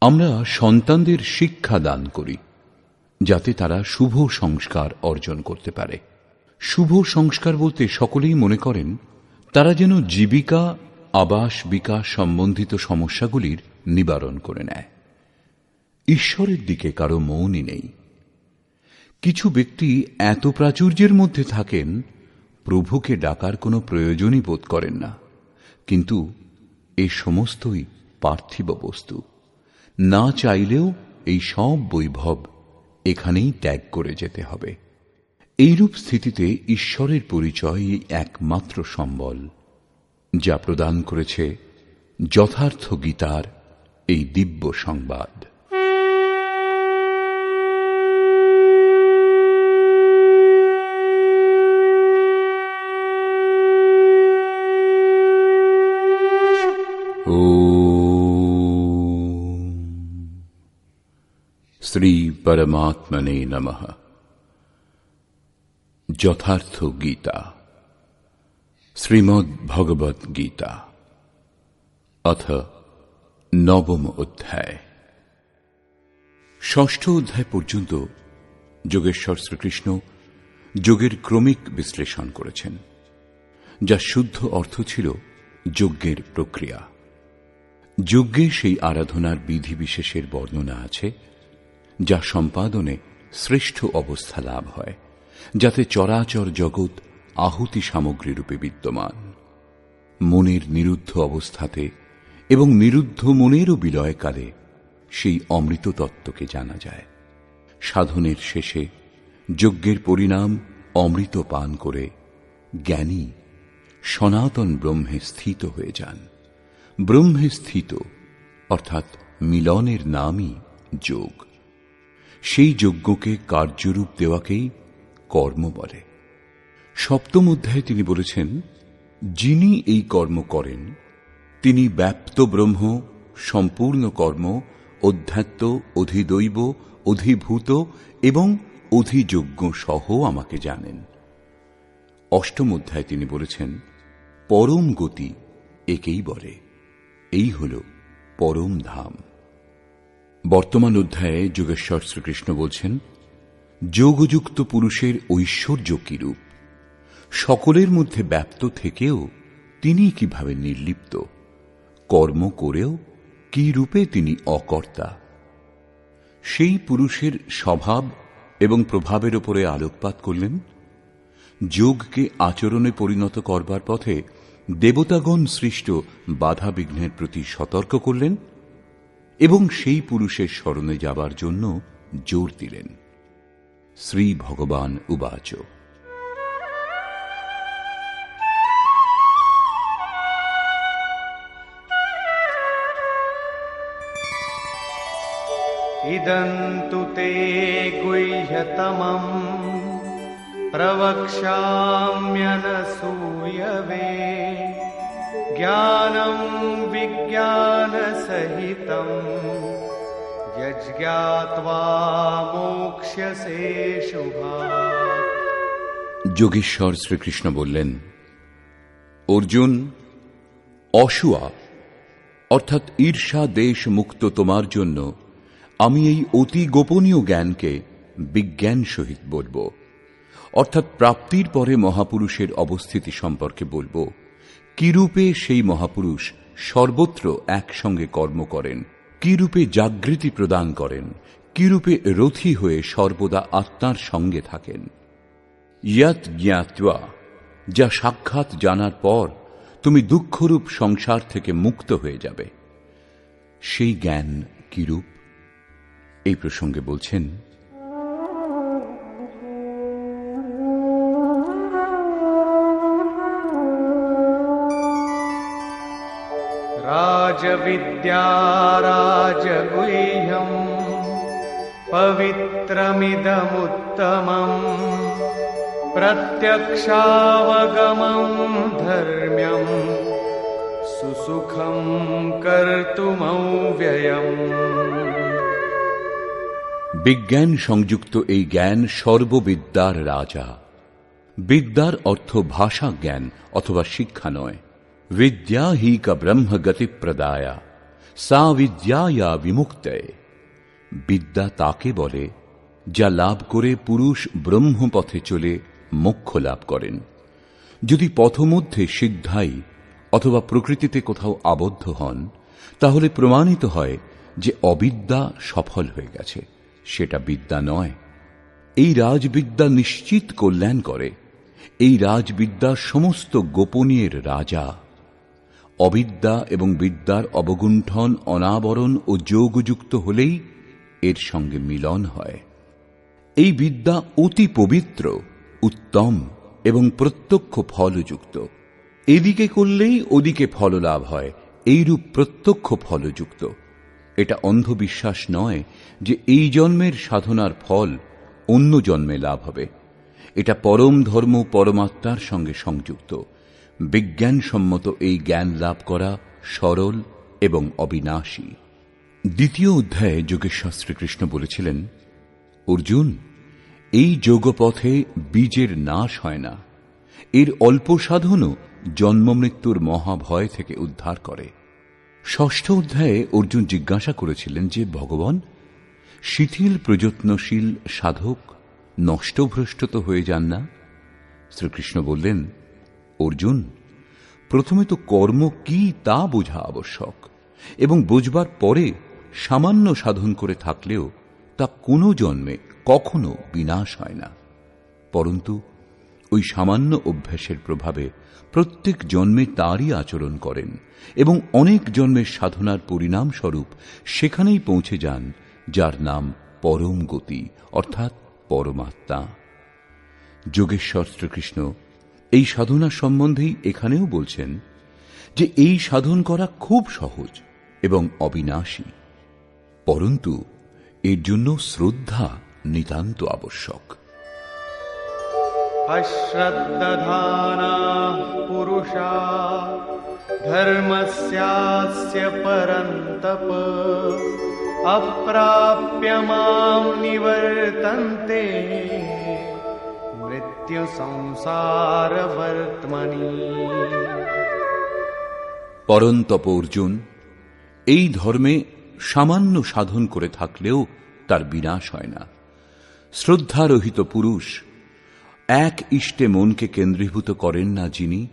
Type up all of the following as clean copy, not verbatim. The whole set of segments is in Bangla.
আমরা সন্তানদের শিক্ষা দান করি যাতে তারা শুভ সংস্কার অর্জন করতে পারে। শুভ সংস্কার বলতে সকলেই মনে করেন তারা যেন জীবিকা, আবাস, বিকাশ সম্বন্ধিত সমস্যাগুলির নিবারণ করে নেয়। ঈশ্বরের দিকে কারো মনই নেই। কিছু ব্যক্তি এত প্রাচুর্যের মধ্যে থাকেন প্রভুকে ডাকার কোনো প্রয়োজনই বোধ করেন না, কিন্তু এ সমস্তই পার্থিব বস্তু। না চাইলেও এই সব বৈভব এখানেই ত্যাগ করে যেতে হবে। এইরূপ স্থিতিতে ঈশ্বরের পরিচয়ই একমাত্র সম্বল, যা প্রদান করেছে যথার্থ গীতার এই দিব্য সংবাদ। শ্রী পরমাত্মনে নমঃ। যথার্থ গীতা, শ্রীমদ্ ভগবদ গীতা, অথ নবম অধ্যায়। ষষ্ঠ অধ্যায় পর্যন্ত যোগেশ্বর শ্রীকৃষ্ণ যোগের ক্রমিক বিশ্লেষণ করেছেন, যা শুদ্ধ অর্থ ছিল যজ্ঞের প্রক্রিয়া। যজ্ঞে সেই আরাধনার বিধিবিশেষের বর্ণনা আছে যা সম্পাদনে শ্রেষ্ঠ অবস্থা লাভ হয়, যাতে চরাচর জগৎ আহুতি সামগ্রী রূপে বিদ্যমান। মনের নিরুদ্ধ অবস্থাতে এবং নিরুদ্ধ মনেরও বিলয়কালে সেই অমৃত তত্ত্বকে জানা যায়। সাধনের শেষে যজ্ঞের পরিণাম অমৃত পান করে জ্ঞানী সনাতন ব্রহ্মে স্থিত হয়ে যান। ব্রহ্মে স্থিত অর্থাৎ মিলনের নামই যোগ। সেই যজ্ঞকে কার্যরূপ দেওয়াকেই কর্ম বলে। সপ্তম অধ্যায়ে তিনি বলেছেন, যিনি এই কর্ম করেন তিনি ব্যাপ্ত ব্রহ্ম, সম্পূর্ণ কর্ম, অধ্যাত্ম, অধিদৈব, অধিভূত এবং অধিযজ্ঞ সহ আমাকে জানেন। অষ্টম অধ্যায়ে তিনি বলেছেন, পরম গতি একেই বলে, এই হল পরম ধাম। বর্তমান অধ্যায়ে যোগেশ্বর শ্রীকৃষ্ণ বলছেন, যোগযুক্ত পুরুষের ঐশ্বর্য কিরূপ, সকলের মধ্যে ব্যাপ্ত থেকেও তিনি কিভাবে নির্লিপ্ত, কর্ম করেও কি রূপে তিনি অকর্তা। সেই পুরুষের স্বভাব এবং প্রভাবের উপরে আলোকপাত করলেন। যোগকে আচরণে পরিণত করবার পথে দেবতাগণ সৃষ্ট বাধা বিঘ্নের প্রতি সতর্ক করলেন এবং সেই পুরুষের শরণে যাবার জন্য জোর দিলেন। শ্রী ভগবান উবাচ, ইদন্তু তে গুহ্যতমম প্রবক্ষ্যাম্যনসূয়বে জ্ঞানম বিজ্ঞানসহিতম যজ্ঞাত্বা মোক্ষ্যসে শুভাৎ। যোগেশ্বর শ্রীকৃষ্ণ বললেন, অর্জুন, অসূয়া অর্থাৎ ঈর্ষা দেশ মুক্ত তোমার জন্য আমি এই অতি গোপনীয় জ্ঞানকে বিজ্ঞান সহিত বলব, অর্থাৎ প্রাপ্তির পরে মহাপুরুষের অবস্থিতি সম্পর্কে বলব। কিরূপে সেই মহাপুরুষ সর্বত্র একসঙ্গে কর্ম করেন, কিরূপে জাগৃতি প্রদান করেন, কিরূপে রথী হয়ে সর্বদা আত্মার সঙ্গে থাকেন। ইয়ৎ জ্ঞাত্বা, যা সাক্ষাৎ জানার পর তুমি দুঃখরূপ সংসার থেকে মুক্ত হয়ে যাবে। সেই জ্ঞান কিরূপ, এই প্রসঙ্গে বলছেন, রাজবিদ্যা রাজগুহ্যম পবিত্রমিদমুত্তমম প্রত্যক্ষাবগমম ধর্ম্যম সুসুখম কর্তুমব্যয়ম। বিজ্ঞান সংযুক্ত এই জ্ঞান সর্ববিদ্যার রাজা। বিদ্যার অর্থ ভাষা জ্ঞান অথবা শিক্ষা নয়। বিদ্যা হি কা ব্রহ্ম গতি প্রদায়া সা বিদ্যায়া বিমুক্তয়ে। বিদ্যা তাকে বলে যা লাভ করে পুরুষ ব্রহ্মপথে চলে মোক্ষ লাভ করেন। যদি পথমধ্যে সিদ্ধাই অথবা প্রকৃতিতে কোথাও আবদ্ধ হন, তাহলে প্রমাণিত হয় যে অবিদ্যা সফল হয়ে গেছে, সেটা বিদ্যা নয়। এই রাজবিদ্যা নিশ্চিত কল্যাণ করে। এই রাজবিদ্যা সমস্ত গোপনীয়ের রাজা। অবিদ্যা এবং বিদ্যার অবগুণ্ঠন, অনাবরণ ও যোগযুক্ত হলেই এর সঙ্গে মিলন হয়। এই বিদ্যা অতি পবিত্র, উত্তম এবং প্রত্যক্ষ ফলযুক্ত। এদিকে করলেই ওদিকে ফল লাভ হয়, এইরূপ প্রত্যক্ষ ফলযুক্ত। এটা অন্ধবিশ্বাস নয় যে এই জন্মের সাধনার ফল অন্য জন্মে লাভ হবে। এটা পরম ধর্ম, পরমাত্মার সঙ্গে সংযুক্ত। বিজ্ঞানসম্মত এই জ্ঞান লাভ করা সরল এবং অবিনাশী। দ্বিতীয় অধ্যায়ে যোগেশ্বর শ্রীকৃষ্ণ বলেছিলেন, অর্জুন, এই যোগপথে বীজের নাশ হয় না। এর অল্প সাধনও জন্মমৃত্যুর মহাভয় থেকে উদ্ধার করে। ষষ্ঠ অধ্যায়ে অর্জুন জিজ্ঞাসা করেছিলেন যে, ভগবান, শিথিল প্রযত্নশীল সাধক নষ্টভ্রষ্ট তো হয়ে যান না? শ্রীকৃষ্ণ বললেন, অর্জুন, প্রথমে তো কর্ম কি তা বোঝা আবশ্যক, এবং বোঝবার পরে সামান্য সাধন করে থাকলেও তা কোনো জন্মে কখনো বিনাশ হয় না। পরন্তু ওই সামান্য অভ্যাসের প্রভাবে প্রত্যেক জন্মে তারই আচরণ করেন এবং অনেক জন্মের সাধনার পরিণামস্বরূপ সেখানেই পৌঁছে যান যার নাম পরম গতি, অর্থাৎ পরমাত্মা। যোগেশ্বর শ্রীকৃষ্ণ এই সাধনা সম্বন্ধেই এখানেও বলছেন যে এই সাধন করা খুব সহজ এবং অবিনাশী, পরন্তু এর জন্য শ্রদ্ধা নিতান্ত আবশ্যক। अश्रद्धधानाः पुरुषा धर्मस्यास्य परन्तप अप्राप्य मां निवर्तन्ते मृत्यु संसारवर्त्मनि। পরন্তপ অর্জুন, এই ধর্মে সামান্য সাধন করে থাকলেও তার বিনাশ হয় না। শ্রদ্ধারহিত পুরুষ এক ইষ্টে মনকে কেন্দ্রীভূত করেন না যিনি,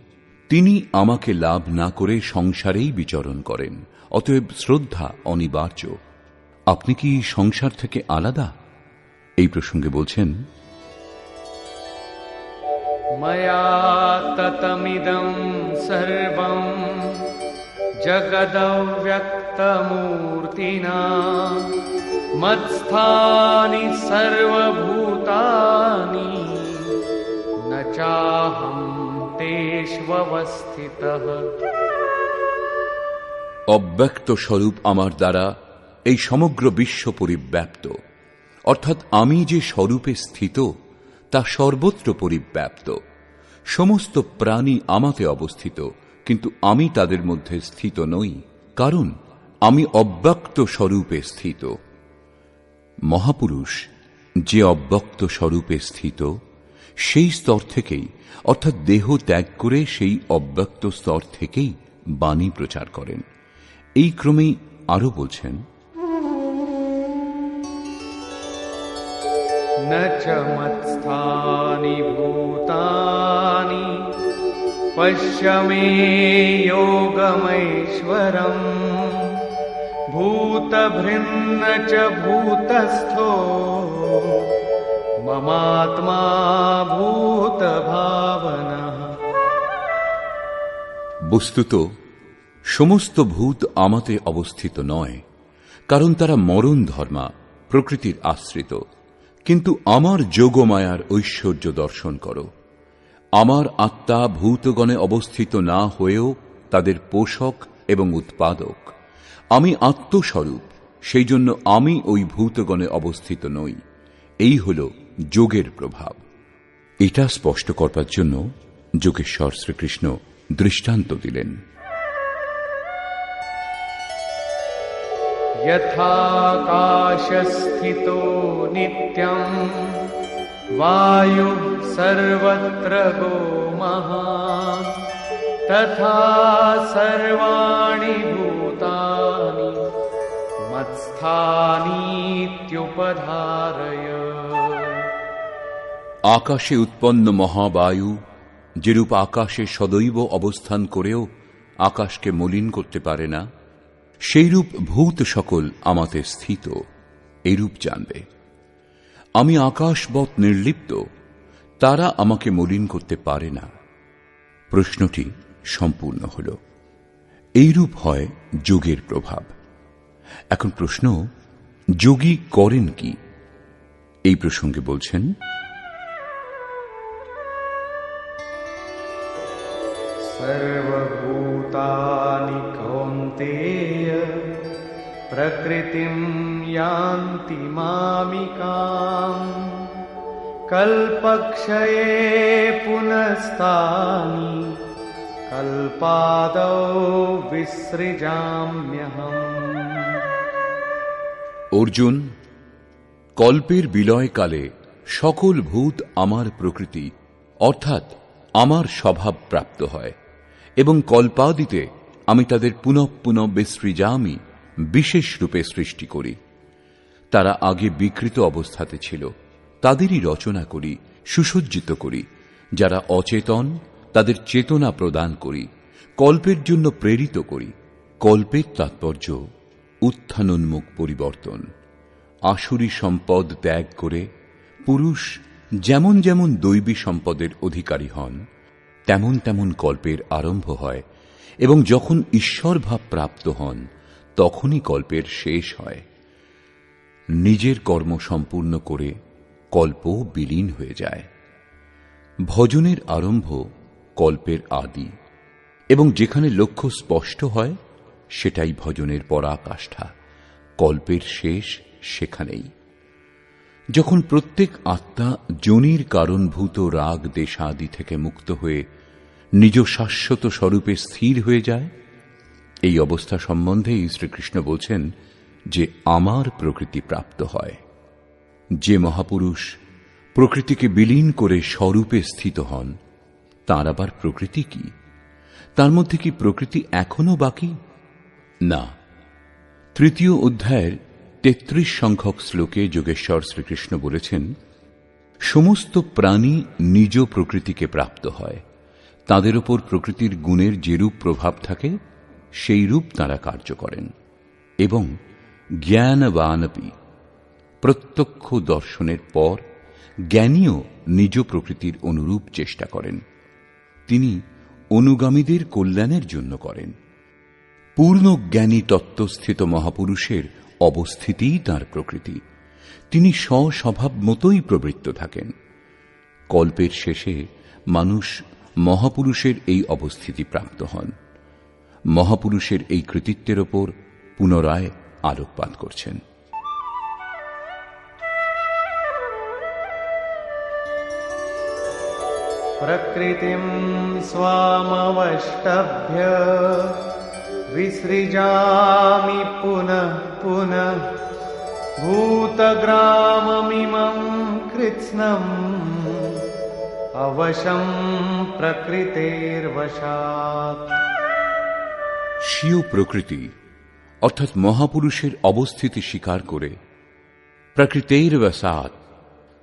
তিনি আমাকে লাভ না করে সংসারেই বিচরণ করেন। অতএব শ্রদ্ধা অনিবার্য। আপনি কি সংসার থেকে আলাদা? এই প্রসঙ্গে বলছেন, मया ततमिदं सर्वं जगदव्यक्तमूर्तिना मत्स्थानि सर्वभूतानि न चाहं तेष्वस्थितः। অব্যক্ত স্বরূপ আমার দ্বারা এই সমগ্র বিশ্ব পরিব্যাপ্ত, অর্থাৎ আমি যে স্বরূপে স্থিত তা সর্বত্র পরিব্যাপ্ত। সমস্ত প্রাণী আমাতে অবস্থিত, কিন্তু আমি তাদের মধ্যে স্থিত নই, কারণ আমি অব্যক্ত স্বরূপে স্থিত। মহাপুরুষ যে অব্যক্ত স্বরূপে স্থিত, সেই স্তর থেকেই, অর্থাৎ দেহ ত্যাগ করে সেই অব্যক্ত স্তর থেকেই বাণী প্রচার করেন। এই ক্রমেই আরো বলছেন, न च मत्स्थानि भूतानि पश्य मे योगमैश्वरम् भूतभृन्न च भूतस्थो ममात्मा भूतभावनः। বস্তুত সমস্ত ভূত আমাতে অবস্থিত নয়, কারণ তারা মরণ ধর্মা, প্রকৃতির আশ্রিত। কিন্তু আমার যোগমায়ার ঐশ্বর্য দর্শন করো। আমার আত্মা ভূতগণে অবস্থিত না হয়েও তাদের পোষক এবং উৎপাদক। আমি আত্মস্বরূপ, সেই জন্য আমি ওই ভূতগণে অবস্থিত নই। এই হল যোগের প্রভাব। এটা স্পষ্ট করবার জন্য যোগেশ্বর শ্রীকৃষ্ণ দৃষ্টান্ত দিলেন। यथाकाशस्थितो नित्यं वायुः सर्वत्र गोमहान् तथा सर्वाणि भूतानि मत्स्थानीत्युपधारय। আকাশে উৎপন্ন মহাবায়ু যেরূপ আকাশে সদৈব অবস্থান করেও আকাশকে মলিন করতে পারে না, সেইরূপ ভূত সকল আমাতে স্থিত, এইরূপ জানবে। আমি আকাশবৎ নির্লিপ্ত, তারা আমাকে মলিন করতে পারে না। প্রশ্নটি সম্পূর্ণ হল। এইরূপ হয় যোগের প্রভাব। এখন প্রশ্ন, যোগী করেন কি? এই প্রসঙ্গে বলছেন, सर्वभूतानि कौन्तेय प्रकृतिं यान्ति मामिकाम् कल्पक्षये पुनस्तानि कल्पादौ विसृजाम्यहम्। অর্জুন, কল্পের বিলয়কালে সকল ভূত আমার প্রকৃতি অর্থাৎ আমার স্বভাব প্রাপ্ত হয় এবং কল্পাদিতে আমি তাদের পুনঃ পুনঃ বিসৃজামি বিশেষ রূপে সৃষ্টি করি। তারা আগে বিকৃত অবস্থাতে ছিল, তাদেরই রচনা করি, সুসজ্জিত করি। যারা অচেতন তাদের চেতনা প্রদান করি, কল্পের জন্য প্রেরিত করি। কল্পের তাৎপর্য উত্থানোন্মুখ পরিবর্তন। আসুরী সম্পদ ত্যাগ করে পুরুষ যেমন যেমন দৈবী সম্পদের অধিকারী হন, তেমন তেমন কল্পের আরম্ভ হয় এবং যখন ঈশ্বর ভাব প্রাপ্ত হন তখনই কল্পের শেষ হয়। নিজের কর্ম সম্পূর্ণ করে কল্প বিলীন হয়ে যায়। ভজনের আরম্ভ কল্পের আদি এবং যেখানে লক্ষ্য স্পষ্ট হয় সেটাই ভজনের পরাকাষ্ঠা। কল্পের শেষ সেখানেই। যখন প্রত্যেক আত্মা যোনির কারণভূত রাগ দেশাদি থেকে মুক্ত হয়ে নিজ শাশ্বত স্বরূপে স্থির হয়ে যায়, এই অবস্থা সম্বন্ধেই শ্রীকৃষ্ণ বলছেন যে আমার প্রকৃতি প্রাপ্ত হয়। যে মহাপুরুষ প্রকৃতিকে বিলীন করে স্বরূপে স্থিত হন, তাঁর আবার প্রকৃতি কি? তার মধ্যে কি প্রকৃতি এখনো বাকি? না। তৃতীয় অধ্যায়ের ৩৩ সংখ্যক শ্লোকে যোগেশ্বর শ্রীকৃষ্ণ বলেছেন, সমস্ত প্রাণী নিজ প্রকৃতিকে প্রাপ্ত হয়। তাদের ওপর প্রকৃতির গুণের যেরূপ প্রভাব থাকে সেই রূপ তাঁরা কার্য করেন এবং জ্ঞানবানপি, প্রত্যক্ষ দর্শনের পর জ্ঞানীও নিজ প্রকৃতির অনুরূপ চেষ্টা করেন। তিনি অনুগামীদের কল্যাণের জন্য করেন। পূর্ণ জ্ঞানী তত্ত্বস্থিত মহাপুরুষের অবস্থিতিই তাঁর প্রকৃতি। তিনি স্বস্বভাব মতোই প্রবৃত্ত থাকেন। কল্পের শেষে মানুষ মহাপুরুষের এই অবস্থিতি প্রাপ্ত হন। মহাপুরুষের এই কৃতিত্বের ওপর পুনরায় আলোকপাত করছেন। प्रकृतिं स्वामवष्टभ्य विसृजामि पुनः पुनः भूतग्राममिमं कृत्स्नम् अवशं प्रकृतेर्वशात्। স্বীয় প্রকৃতি অর্থাৎ মহাপুরুষের অবস্থিতি স্বীকার করে প্রকৃতের বশাৎ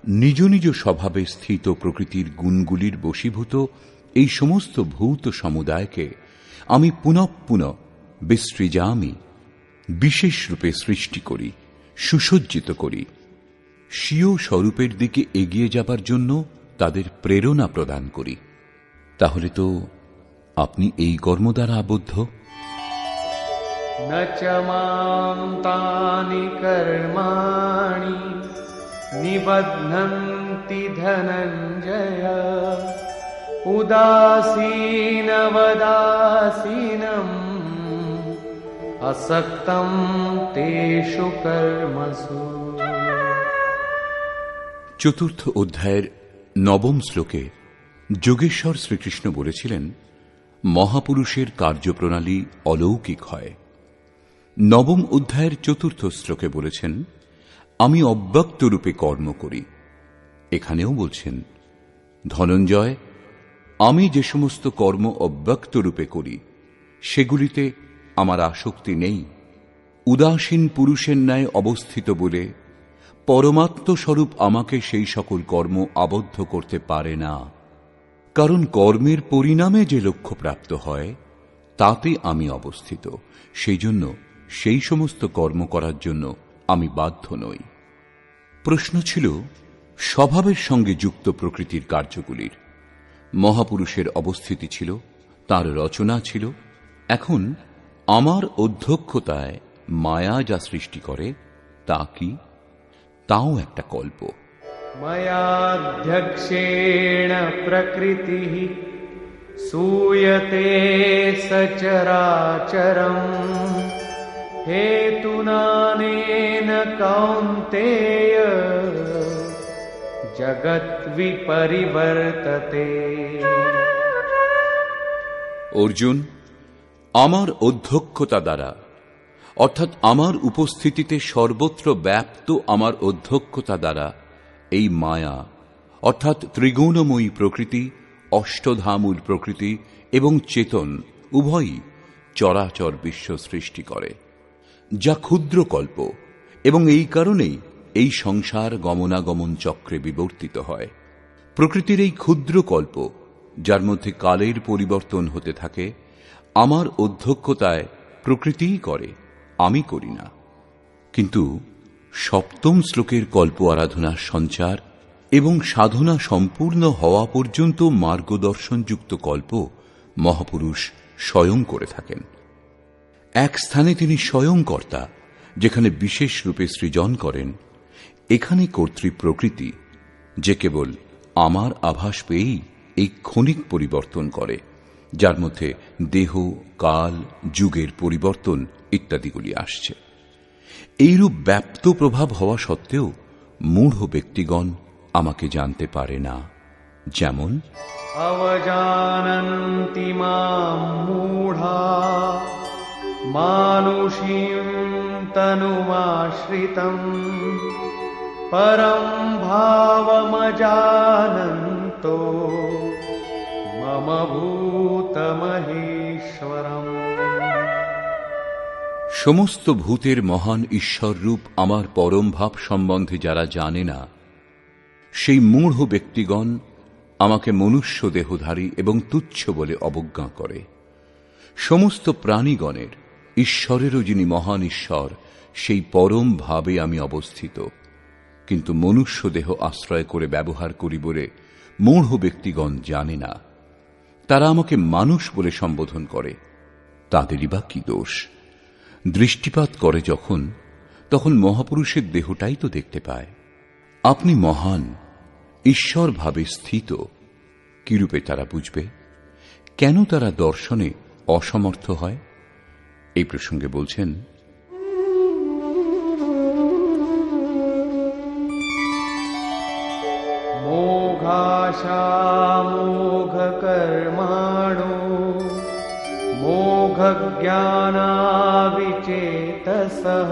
নিজ নিজ স্বভাবে স্থিত প্রকৃতির গুণগুলির বশীভূত এই সমস্ত ভূত সমুদায়কে আমি পুনঃ পুনঃ বিসৃজামি বিশেষ রূপে সৃষ্টি করি, সুসজ্জিত করি। স্বীয় স্বরূপের দিকে এগিয়ে যাবার জন্য তাদের প্রেরণা প্রদান করি। তাহলে তো আপনি এই কর্ম দ্বারা আবদ্ধ। न च मां तानि कर्माणि निबध्नन्ति धनञ्जय उदासीनवदासीनम् असक्तं तेषु कर्मसु। চতুর্থ অধ্যায়ের ৯ম শ্লোকে যোগেশ্বর শ্রীকৃষ্ণ বলেছিলেন, মহাপুরুষের কার্যপ্রণালী অলৌকিক হয়। ৯ম অধ্যায়ের ৪র্থ শ্লোকে বলেছেন, আমি অব্যক্ত রূপে কর্ম করি। এখানেও বলছেন, ধনঞ্জয়, আমি যে সমস্ত কর্ম অব্যক্ত রূপে করি সেগুলিতে আমার আসক্তি নেই। উদাসীন পুরুষের ন্যায় অবস্থিত বলে পরমাত্মস্বরূপ আমাকে সেই সকল কর্ম আবদ্ধ করতে পারে না। কারণ কর্মের পরিণামে যে লক্ষ্য প্রাপ্ত হয় তাতে আমি অবস্থিত, সেই জন্য সেই সমস্ত কর্ম করার জন্য আমি বাধ্য নই। প্রশ্ন ছিল স্বভাবের সঙ্গে যুক্ত প্রকৃতির কার্যগুলির। মহাপুরুষের অবস্থিতি ছিল, তার রচনা ছিল। এখন আমার অধ্যক্ষতায় মায়া যা সৃষ্টি করে তা কি? তাও একটা কল্প। ময়াধ্যক্ষেণ প্রকৃতিঃ सूयते सचराचरम् हेतुनानेन कौन्तेय जगत् विपरिवर्तते। অর্জুন, আমার অধ্যক্ষতা দ্বারা অর্থাৎ আমার উপস্থিতিতে সর্বত্র ব্যাপ্ত আমার অধ্যক্ষতা দ্বারা এই মায়া অর্থাৎ ত্রিগুণময়ী প্রকৃতি, অষ্টধামূল প্রকৃতি এবং চেতন উভয়ই চরাচর বিশ্ব সৃষ্টি করে, যা ক্ষুদ্র কল্প, এবং এই কারণেই এই সংসার গমনাগমন চক্রে বিবর্তিত হয়। প্রকৃতির এই ক্ষুদ্র কল্প, যার মধ্যে কালের পরিবর্তন হতে থাকে, আমার অধ্যক্ষতায় প্রকৃতিই করে, আমি করি না। কিন্তু সপ্তম শ্লোকের কল্প আরাধনার সঞ্চার এবং সাধনা সম্পূর্ণ হওয়া পর্যন্ত মার্গদর্শনযুক্ত কল্প মহাপুরুষ স্বয়ং করে থাকেন। এক স্থানে তিনি স্বয়ং কর্তা, যেখানে বিশেষ রূপে সৃজন করেন। এখানে কর্তৃ প্রকৃতি, যে কেবল আমার আভাস পেয়েই এই ক্ষণিক পরিবর্তন করে, যার মধ্যে দেহ, কাল, যুগের পরিবর্তন ইত্যাদিগুলি আসছে। এইরূপ ব্যাপ্ত প্রভাব হওয়া সত্ত্বেও মূঢ় ব্যক্তিগণ আমাকে জানতে পারে না। যেমন অবজানন্তি মাম মূঢ়া মানুষীম তনুমাশ্রিতম পরম ভাবমজানন্তো মম ভূতমহেশ্বরম। সমস্ত ভূতের মহান ঈশ্বররূপ আমার পরম ভাব সম্বন্ধে যারা জানে না, সেই মূঢ় ব্যক্তিগণ আমাকে মনুষ্য দেহধারী এবং তুচ্ছ বলে অবজ্ঞা করে। সমস্ত প্রাণীগণের ঈশ্বরেরও যিনি মহান ঈশ্বর, সেই পরম ভাবে আমি অবস্থিত, কিন্তু মনুষ্য দেহ আশ্রয় করে ব্যবহার করি বলে মূঢ় ব্যক্তিগণ জানে না। তারা আমাকে মানুষ বলে সম্বোধন করে। তাদেরই বা কি দোষ? দৃষ্টিপাত করে যখন, তখন মহাপুরুষের দেহটাই তো দেখতে পায়। আপনি মহান, ঈশ্বর ভাবে স্থিত, কিরূপে তারা বুঝবে? কেন তারা দর্শনে অসমর্থ হয়? এই প্রসঙ্গে বলছেন, মোঘাশা মোঘ কর্মাণো মোঘ জ্ঞানাবিচেতসঃ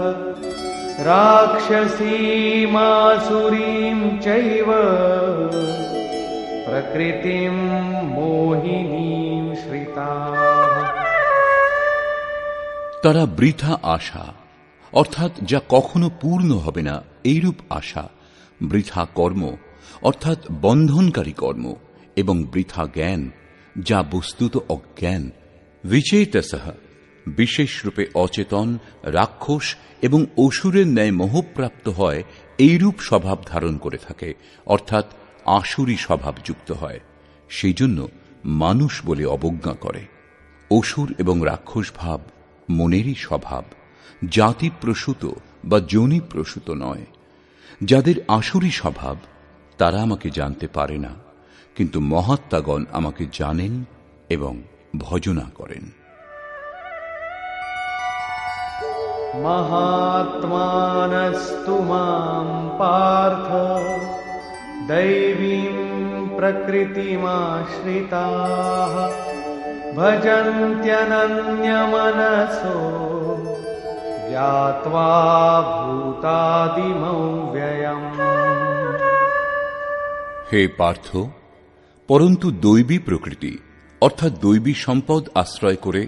রাক্ষসীমাসুরীম চৈব প্রকৃতিম মোহিনীম শ্রিতাঃ। তারা বৃথা আশা, অর্থাৎ যা কখনো পূর্ণ হবে না এইরূপ আশা, বৃথা কর্ম অর্থাৎ বন্ধনকারী কর্ম, এবং বৃথা জ্ঞান যা বস্তুত অজ্ঞান, বিচেতসঃ বিশেষ রূপে অচেতন, রাক্ষস এবং অসুরের ন্যায় মোহপ্রাপ্ত হয়, এইরূপ স্বভাব ধারণ করে থাকে, অর্থাৎ আসুরী স্বভাব যুক্ত হয়। সেই জন্য মানুষ বলে অবজ্ঞা করে। অসুর এবং রাক্ষস ভাব মনেরই স্বভাব, জাতি প্রসূত বা যোনি প্রসূত নয়। যাদের আসুরী স্বভাব তারা আমাকে জানতে পারে না, কিন্তু মহাত্মাগণ আমাকে জানেন এবং ভজনা করেন। মহাত্মানস্তু মাম পার্থ দৈবীম প্রকৃতিমাশ্রিতাঃ ভজন্ত্যনন্যমনসো জ্ঞাত্বা ভূতাদিমব্যয়ম। হে পার্থ, পরন্তু দৈবী প্রকৃতি অর্থাৎ দৈবী সম্পদ আশ্রয় করে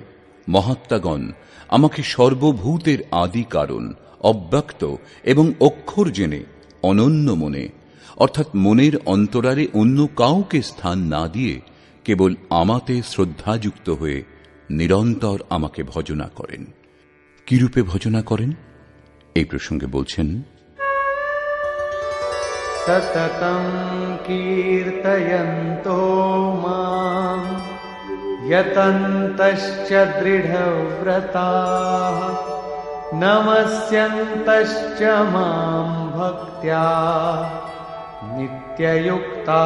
মহাত্মাগণ আমাকে সর্বভূতের আদি কারণ, অব্যক্ত এবং অক্ষর জেনে অনন্য মনে, অর্থাৎ মনের অন্তরালে অন্য কাউকে স্থান না দিয়ে কেবল আমাতে শ্রদ্ধাযুক্ত হয়ে নিরন্তর আমাকে ভজনা করেন। কিরূপে ভজনা করেন এই প্রসঙ্গে বলছেন, সততং কীর্তয়ন্তো মাং যতন্তশ্চ দৃঢ়ব্রতাঃ নমস্যন্তশ্চ মাং ভক্ত্যা নিত্যযুক্তা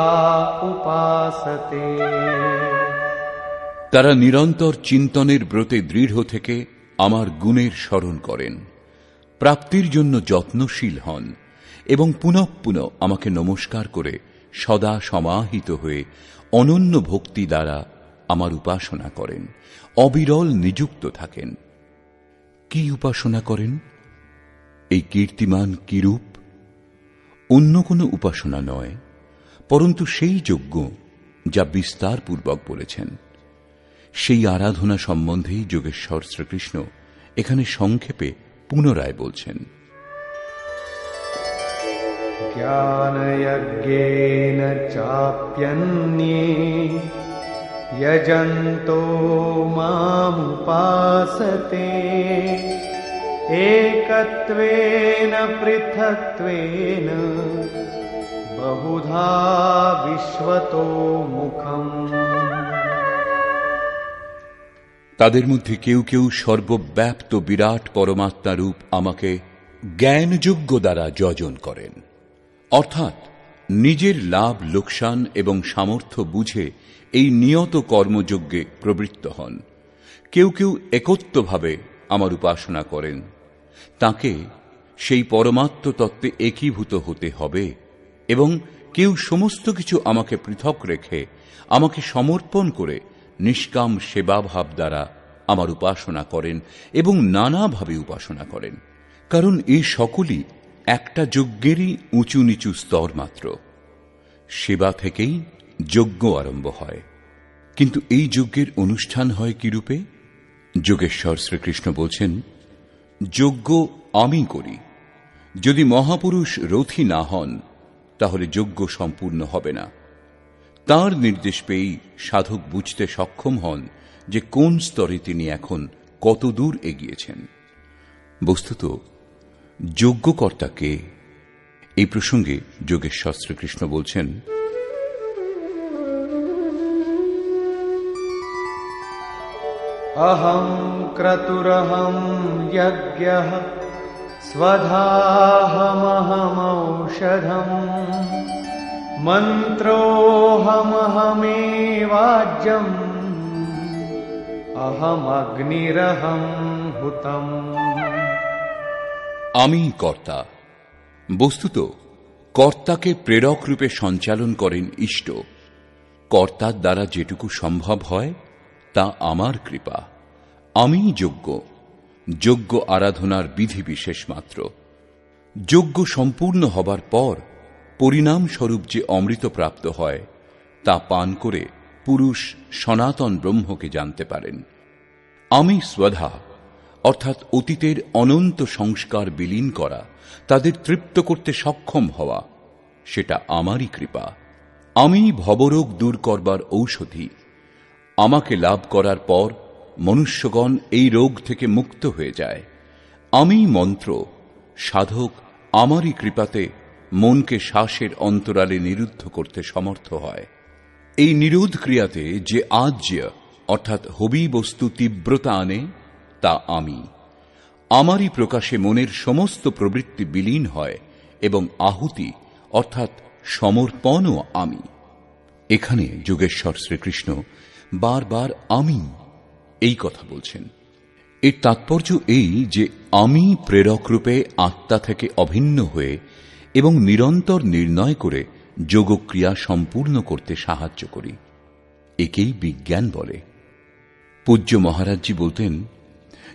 উপাসতে। তারা নিরন্তর চিন্তনের ব্রতে দৃঢ় থেকে আমার গুণের স্মরণ করেন, প্রাপ্তির জন্য যত্নশীল হন এবং পুনঃ পুনঃ আমাকে নমস্কার করে সদা সমাহিত হয়ে অনন্য ভক্তি দ্বারা আমার উপাসনা করেন, অবিরল নিযুক্ত থাকেন। কি উপাসনা করেন? এই কীর্তিমান কিরূপ? অন্য কোনো উপাসনা নয়, পরন্তু সেই যজ্ঞ যা বিস্তারপূর্বক বলেছেন। সেই আরাধনা সম্বন্ধেই যোগেশ্বর শ্রীকৃষ্ণ এখানে সংক্ষেপে পুনরায় বলছেন। জ্ঞানযজ্ঞেন চাপ্যন্যে যজন্তো মামুপাসতে একত্বেন পৃথক্ত্বেন বহুধা বিশ্বতো মুখম। তাদের মধ্যে কেউ কেউ সর্বব্যাপ্ত বিরাট পরমাত্মারূপ আমাকে জ্ঞানযজ্ঞ দ্বারা যজন করেন, অর্থাৎ নিজের লাভ লোকসান এবং সামর্থ্য বুঝে এই নিয়ত কর্মযজ্ঞে প্রবৃত্ত হন। কেউ কেউ একত্বভাবে আমার উপাসনা করেন। তাকে সেই পরমাত্ম তত্ত্বে একীভূত হতে হবে, এবং কেউ সমস্ত কিছু আমাকে পৃথক রেখে আমাকে সমর্পণ করে নিষ্কাম সেবাভাব দ্বারা আমার উপাসনা করেন এবং নানাভাবে উপাসনা করেন। কারণ এই সকলই একটা যজ্ঞেরই উঁচু নিচু স্তর মাত্র। সেবা থেকেই যজ্ঞ আরম্ভ হয়। কিন্তু এই যজ্ঞের অনুষ্ঠান হয় কিরূপে? যোগেশ্বর শ্রীকৃষ্ণ বলছেন, যজ্ঞ আমি করি। যদি মহাপুরুষ রথী না হন তাহলে যজ্ঞ সম্পূর্ণ হবে না। তাঁর নির্দেশ পেয়েই সাধক বুঝতে সক্ষম হন যে কোন স্তরে তিনি এখন কত দূর এগিয়েছেন। বস্তুত যজ্ঞকর্তা কে? এই প্রসঙ্গে যোগেশ্বর শ্রীকৃষ্ণ বলছেন, অহং ক্রতুরহং যজ্ঞঃ স্বধাহমহমৌষধম মন্ত্রোহমহমেবাজ্যম অহমগ্নিরহং হুতম। আমি কর্তা। বস্তুত কর্তাকে প্রেরক রূপে সঞ্চালন করেন ইষ্ট। কর্তার দ্বারা যেটুকু সম্ভব হয় তা আমার কৃপা। আমি যজ্ঞ, যজ্ঞ আরাধনার বিধি বিশেষ মাত্র। যজ্ঞ সম্পূর্ণ হবার পর পরিণাম স্বরূপ যে অমৃত প্রাপ্ত হয় তা পান করে পুরুষ সনাতন ব্রহ্মকে জানতে পারেন। আমি স্বধা, অর্থাৎ অতীতের অনন্ত সংস্কার বিলীন করা, তাদের তৃপ্ত করতে সক্ষম হওয়া, সেটা আমারই কৃপা। আমি ভবরোগ দূর করবার ঔষধি। আমাকে লাভ করার পর মনুষ্যগণ এই রোগ থেকে মুক্ত হয়ে যায়। আমি মন্ত্র। সাধক আমারই কৃপাতে মনকে শ্বাসের অন্তরালে নিরুদ্ধ করতে সমর্থ হয়। এই নিরোধ ক্রিয়াতে যে আজ্য অর্থাৎ হবি বস্তু তীব্রতা আনে তা আমি। আমারই প্রকাশে মনের সমস্ত প্রবৃত্তি বিলীন হয় এবং আহুতি অর্থাৎ সমর্পণও আমি। এখানে যোগেশ্বর শ্রীকৃষ্ণ বারবার আমি এই কথা বলছেন। এর তাৎপর্য এই যে আমি প্রেরক রূপে আত্মা থেকে অভিন্ন হয়ে এবং নিরন্তর নির্ণয় করে যোগক্রিয়া সম্পূর্ণ করতে সাহায্য করি। একেই বিজ্ঞান বলে। পূজ্য মহারাজজি বলতেন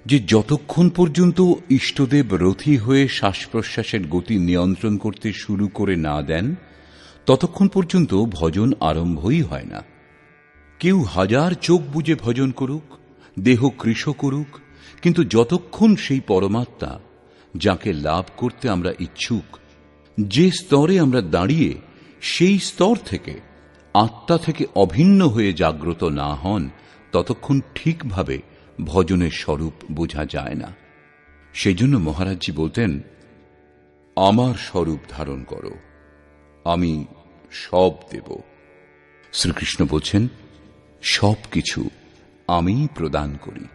যে যতক্ষণ পর্যন্ত ইষ্টদেব রথী হয়ে শ্বাস প্রশ্বাসের গতি নিয়ন্ত্রণ করতে শুরু করে না দেন ততক্ষণ পর্যন্ত ভজন আরম্ভই হয় না। কেউ হাজার চোখ বুজে ভজন করুক, দেহ কৃশ করুক, কিন্তু যতক্ষণ সেই পরমাত্মা যাকে লাভ করতে আমরা ইচ্ছুক, যে স্তরে আমরা দাঁড়িয়ে সেই স্তর থেকে আত্মা থেকে অভিন্ন হয়ে জাগ্রত না হন, ততক্ষণ ঠিকভাবে ভজনের স্বরূপ বোঝা যায় না। সেই জন্য মহারাজজি বলতেন, আমার স্বরূপ ধারণ করো, আমি সব দেব। শ্রীকৃষ্ণ বলছেন, সব কিছু আমি প্রদান করি।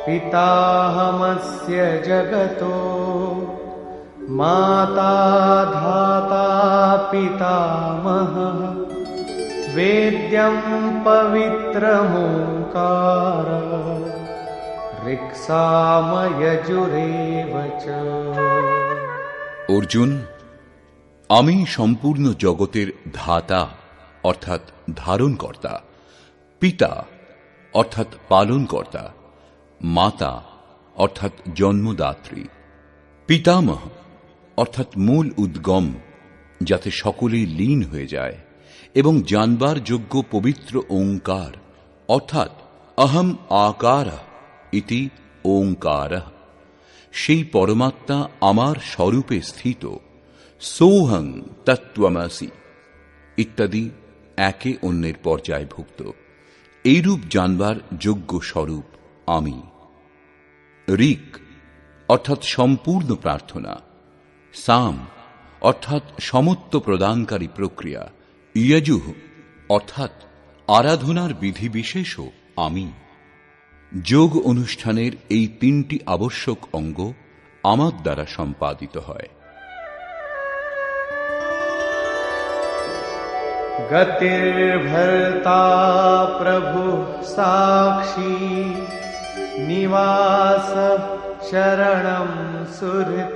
পিতাহমস্য জগতো মাতা ধাতা পিতামহঃ বেদ্যং পবিত্রমোঙ্কার ঋক্সাময়জুরেব চ। অর্জুন, আমি সম্পূর্ণ জগতের ধাতা অর্থাৎ ধারণকর্তা, পিতা অর্থাৎ পালনকর্তা, মাতা অর্থাৎ জন্মদাত্রী, পিতামহ অর্থাৎ মূল উদ্গম, যাতে সকলেই লীন হয়ে যায়, এবং জানবার যোগ্য পবিত্র ওঙ্কার অর্থাৎ অহম আকার ইতি ওঙ্কার, সেই পরমাত্মা আমার স্বরূপে স্থিত, সোহং তত্ত্বমসি ইত্যাদি একে অন্যের পর্যায়ভুক্ত। এইরূপ জানবার যোগ্য স্বরূপ আমি। ঋক অর্থাৎ সম্পূর্ণ প্রার্থনা, সাম অর্থাৎ সমত্ব প্রদানকারী প্রক্রিয়া, যজুঃ অর্থাৎ আরাধনার বিধিবিশেষও আমি। যোগ অনুষ্ঠানের এই তিনটি আবশ্যক অঙ্গ আমার দ্বারা সম্পাদিত হয়। গতির্ভর্তা প্রভু সাক্ষী নিবাস শরণম সুহৃৎ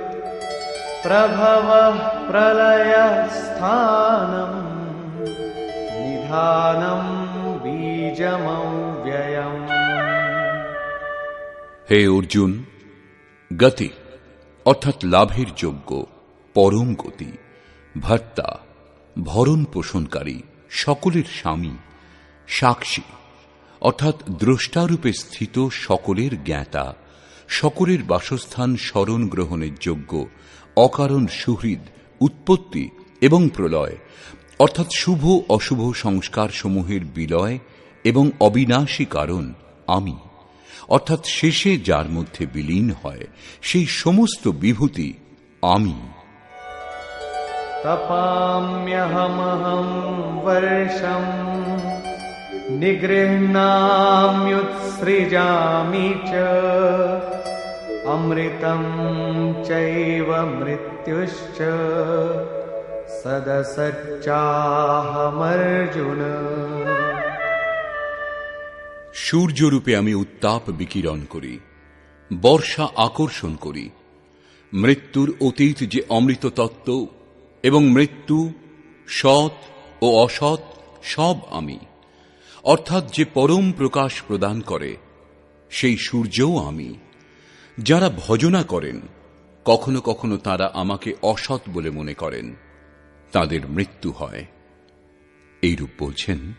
প্রভব প্রলয় স্থানম নিধানম বীজমব্যয়ম। হে অর্জুন, গতি অর্থাৎ লাভের যোগ্য, পরম গতি, ভর্তা ভরণ পোষণকারী, সকলের স্বামী, সাক্ষী অর্থাৎ দ্রষ্টারূপে স্থিত সকলের জ্ঞাতা, সকলের বাসস্থান স্মরণ গ্রহণের যোগ্য, অকারণ সুহৃদ, উৎপত্তি এবং প্রলয় অর্থাৎ শুভ অশুভ সংস্কার সমূহের বিলয় এবং অবিনাশী কারণ আমি, অর্থাৎ শেষে যার মধ্যে বিলীন হয় সেই সমস্ত বিভূতি আমি। तपाम्यहमहं वर्षं निगृह्णाम्युत्सृजामि च अमृतं चैव मृत्युश्च सदसच्चाहमर्जुन। সূর্যরূপে আমি উত্তাপ বিকিরণ করি, বর্ষা আকর্ষণ করি। মৃত্যুর অতীত যে অমৃত তত্ত্ব এবং মৃত্যু, সৎ ও অসৎ সব আমি, অর্থাৎ যে পরম প্রকাশ প্রদান করে সেই সূর্যও আমি। যারা ভজনা করেন, কখনো কখনো তারা আমাকে অসৎ বলে মনে করেন, তাদের মৃত্যু হয়। এইরূপ বলছেন।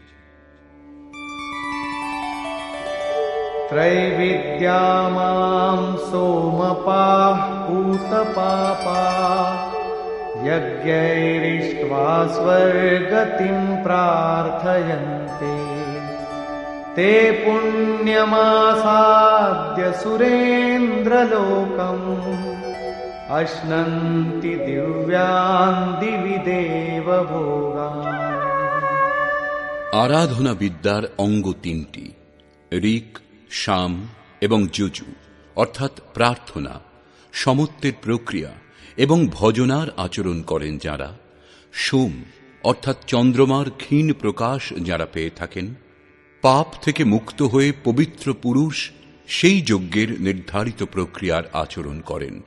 त्रैविद्या मां सोमपाः पूतपापाः यज्ञैरिष्ट्वा स्वर्गतिं प्रार्थयन्ते ते पुण्यमासाद्य सुरेन्द्रलोकम् अश्नन्ति दिव्यान् दिवि देवभोगान्। আরাধনা বিদ্যার অঙ্গ তিনটি, ঋক, সাম এবং যজু, অর্থাৎ প্রার্থনা, সমত্বের প্রক্রিয়া এবং ভজনার আচরণ করেন যারা, সোম অর্থাৎ চন্দ্রমার ক্ষীণ প্রকাশ যারা পেয়ে থাকেন, পাপ থেকে মুক্ত হয়ে পবিত্র পুরুষ সেই যজ্ঞের নির্ধারিত প্রক্রিয়ার আচরণ করেন,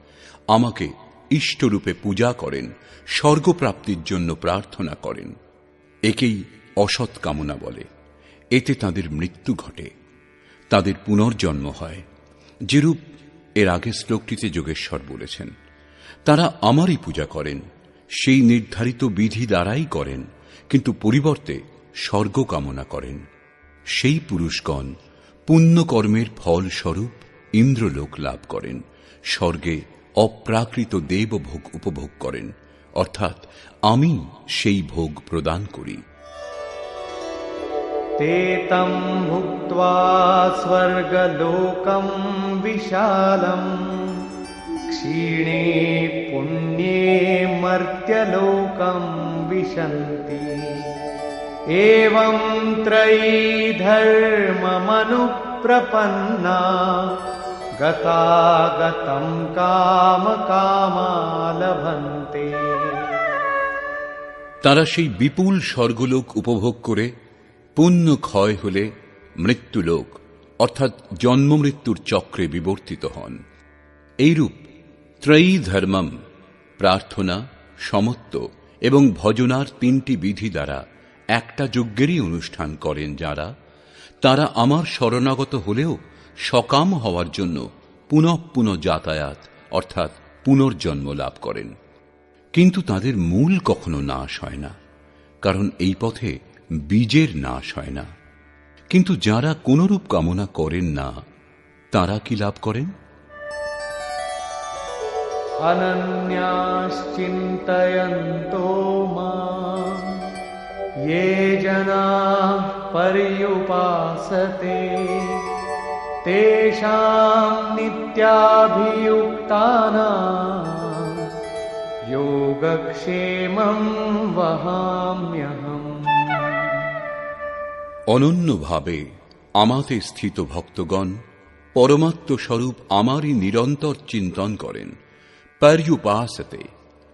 আমাকে ইষ্টরূপে পূজা করেন, স্বর্গপ্রাপ্তির জন্য প্রার্থনা করেন। একেই অসৎ কামনা বলে। এতে তাদের মৃত্যু ঘটে, তাদের পুনর্জন্ম হয়, যেরূপ এর আগের শ্লোকটিতে যোগেশ্বর বলেছেন। তারা আমারই পূজা করেন, সেই নির্ধারিত বিধি দ্বারাই করেন, কিন্তু পরিবর্তে স্বর্গ কামনা করেন, সেই পুরুষগণ পুণ্যকর্মের ফলস্বরূপ ইন্দ্রলোক লাভ করেন, স্বর্গে অপ্রাকৃত দেবভোগ উপভোগ করেন, অর্থাৎ আমি সেই ভোগ প্রদান করি। ते तं भुक्त्वा स्वर्गलोकं विशालम् क्षीणे पुण्ये मर्त्यलोकं विशन्ति एवं त्रयी धर्ममनुप्रपन्ना गतागतं कामकामा लभन्ते। তারা সেই বিপুল স্বর্গলোক উপভোগ করে পুণ্য ক্ষয় হলে মৃত্যুলোক অর্থাৎ জন্মমৃত্যুর চক্রে বিবর্তিত হন। এইরূপ ত্রয়ী ধর্মম, প্রার্থনা, সমত্ব এবং ভজনার তিনটি বিধি দ্বারা একটা যজ্ঞেরই অনুষ্ঠান করেন যারা, তারা আমার শরণাগত হলেও সকাম হওয়ার জন্য পুনঃ পুনঃ যাতায়াত অর্থাৎ পুনর্জন্ম লাভ করেন। কিন্তু তাদের মূল কখনো নাশ হয় না, কারণ এই পথে বীজের নাশ হয় না। কিন্তু যারা কোনরূপ কামনা করেন না, তারা কি লাভ করেন? অনন্যাশ্চিন্তয়ন্তো মাম ये जनाः पर्युपासते तेषां नित्याभियुक्तानां योगक्षेमं वहाम्यहम्। অনন্যভাবে আমাতে স্থিত ভক্তগণ পরমাত্মস্বরূপ আমারই নিরন্তর চিন্তন করেন। পর্যুপাসতে,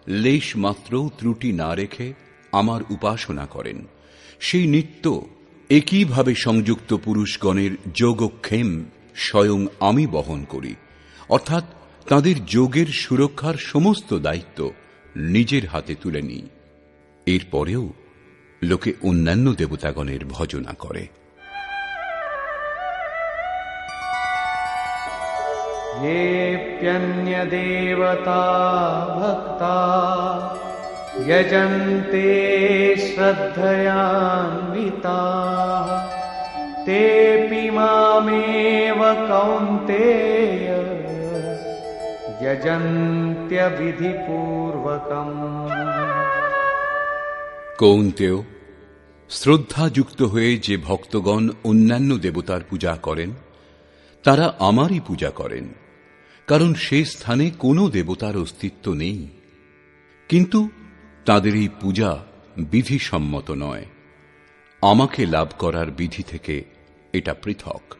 লেশ মাত্র ত্রুটি না রেখে আমার উপাসনা করেন। সেই নিত্য একইভাবে সংযুক্ত পুরুষগণের যোগক্ষেম স্বয়ং আমি বহন করি, অর্থাৎ তাদের যোগের সুরক্ষার সমস্ত দায়িত্ব নিজের হাতে তুলে নিই। এরপরেও লোকে অন্যান্য দেবতাগণের ভজনা করে। येऽप्यन्यदेवता भक्ता यजन्ते श्रद्धयान्विताः तेऽपि मामेव कौन्तेय यजन्त्यविधिपूर्वकम्। কৌন্তেয়, শ্রদ্ধাযুক্ত হয়ে যে ভক্তগণ অন্যান্য দেবতার পূজা করেন, তারা আমারই পূজা করেন, কারণ সে স্থানে কোনো দেবতার অস্তিত্ব নেই। কিন্তু তাদের এই পূজা বিধিসম্মত নয়। আমাকে লাভ করার বিধি থেকে এটা পৃথক।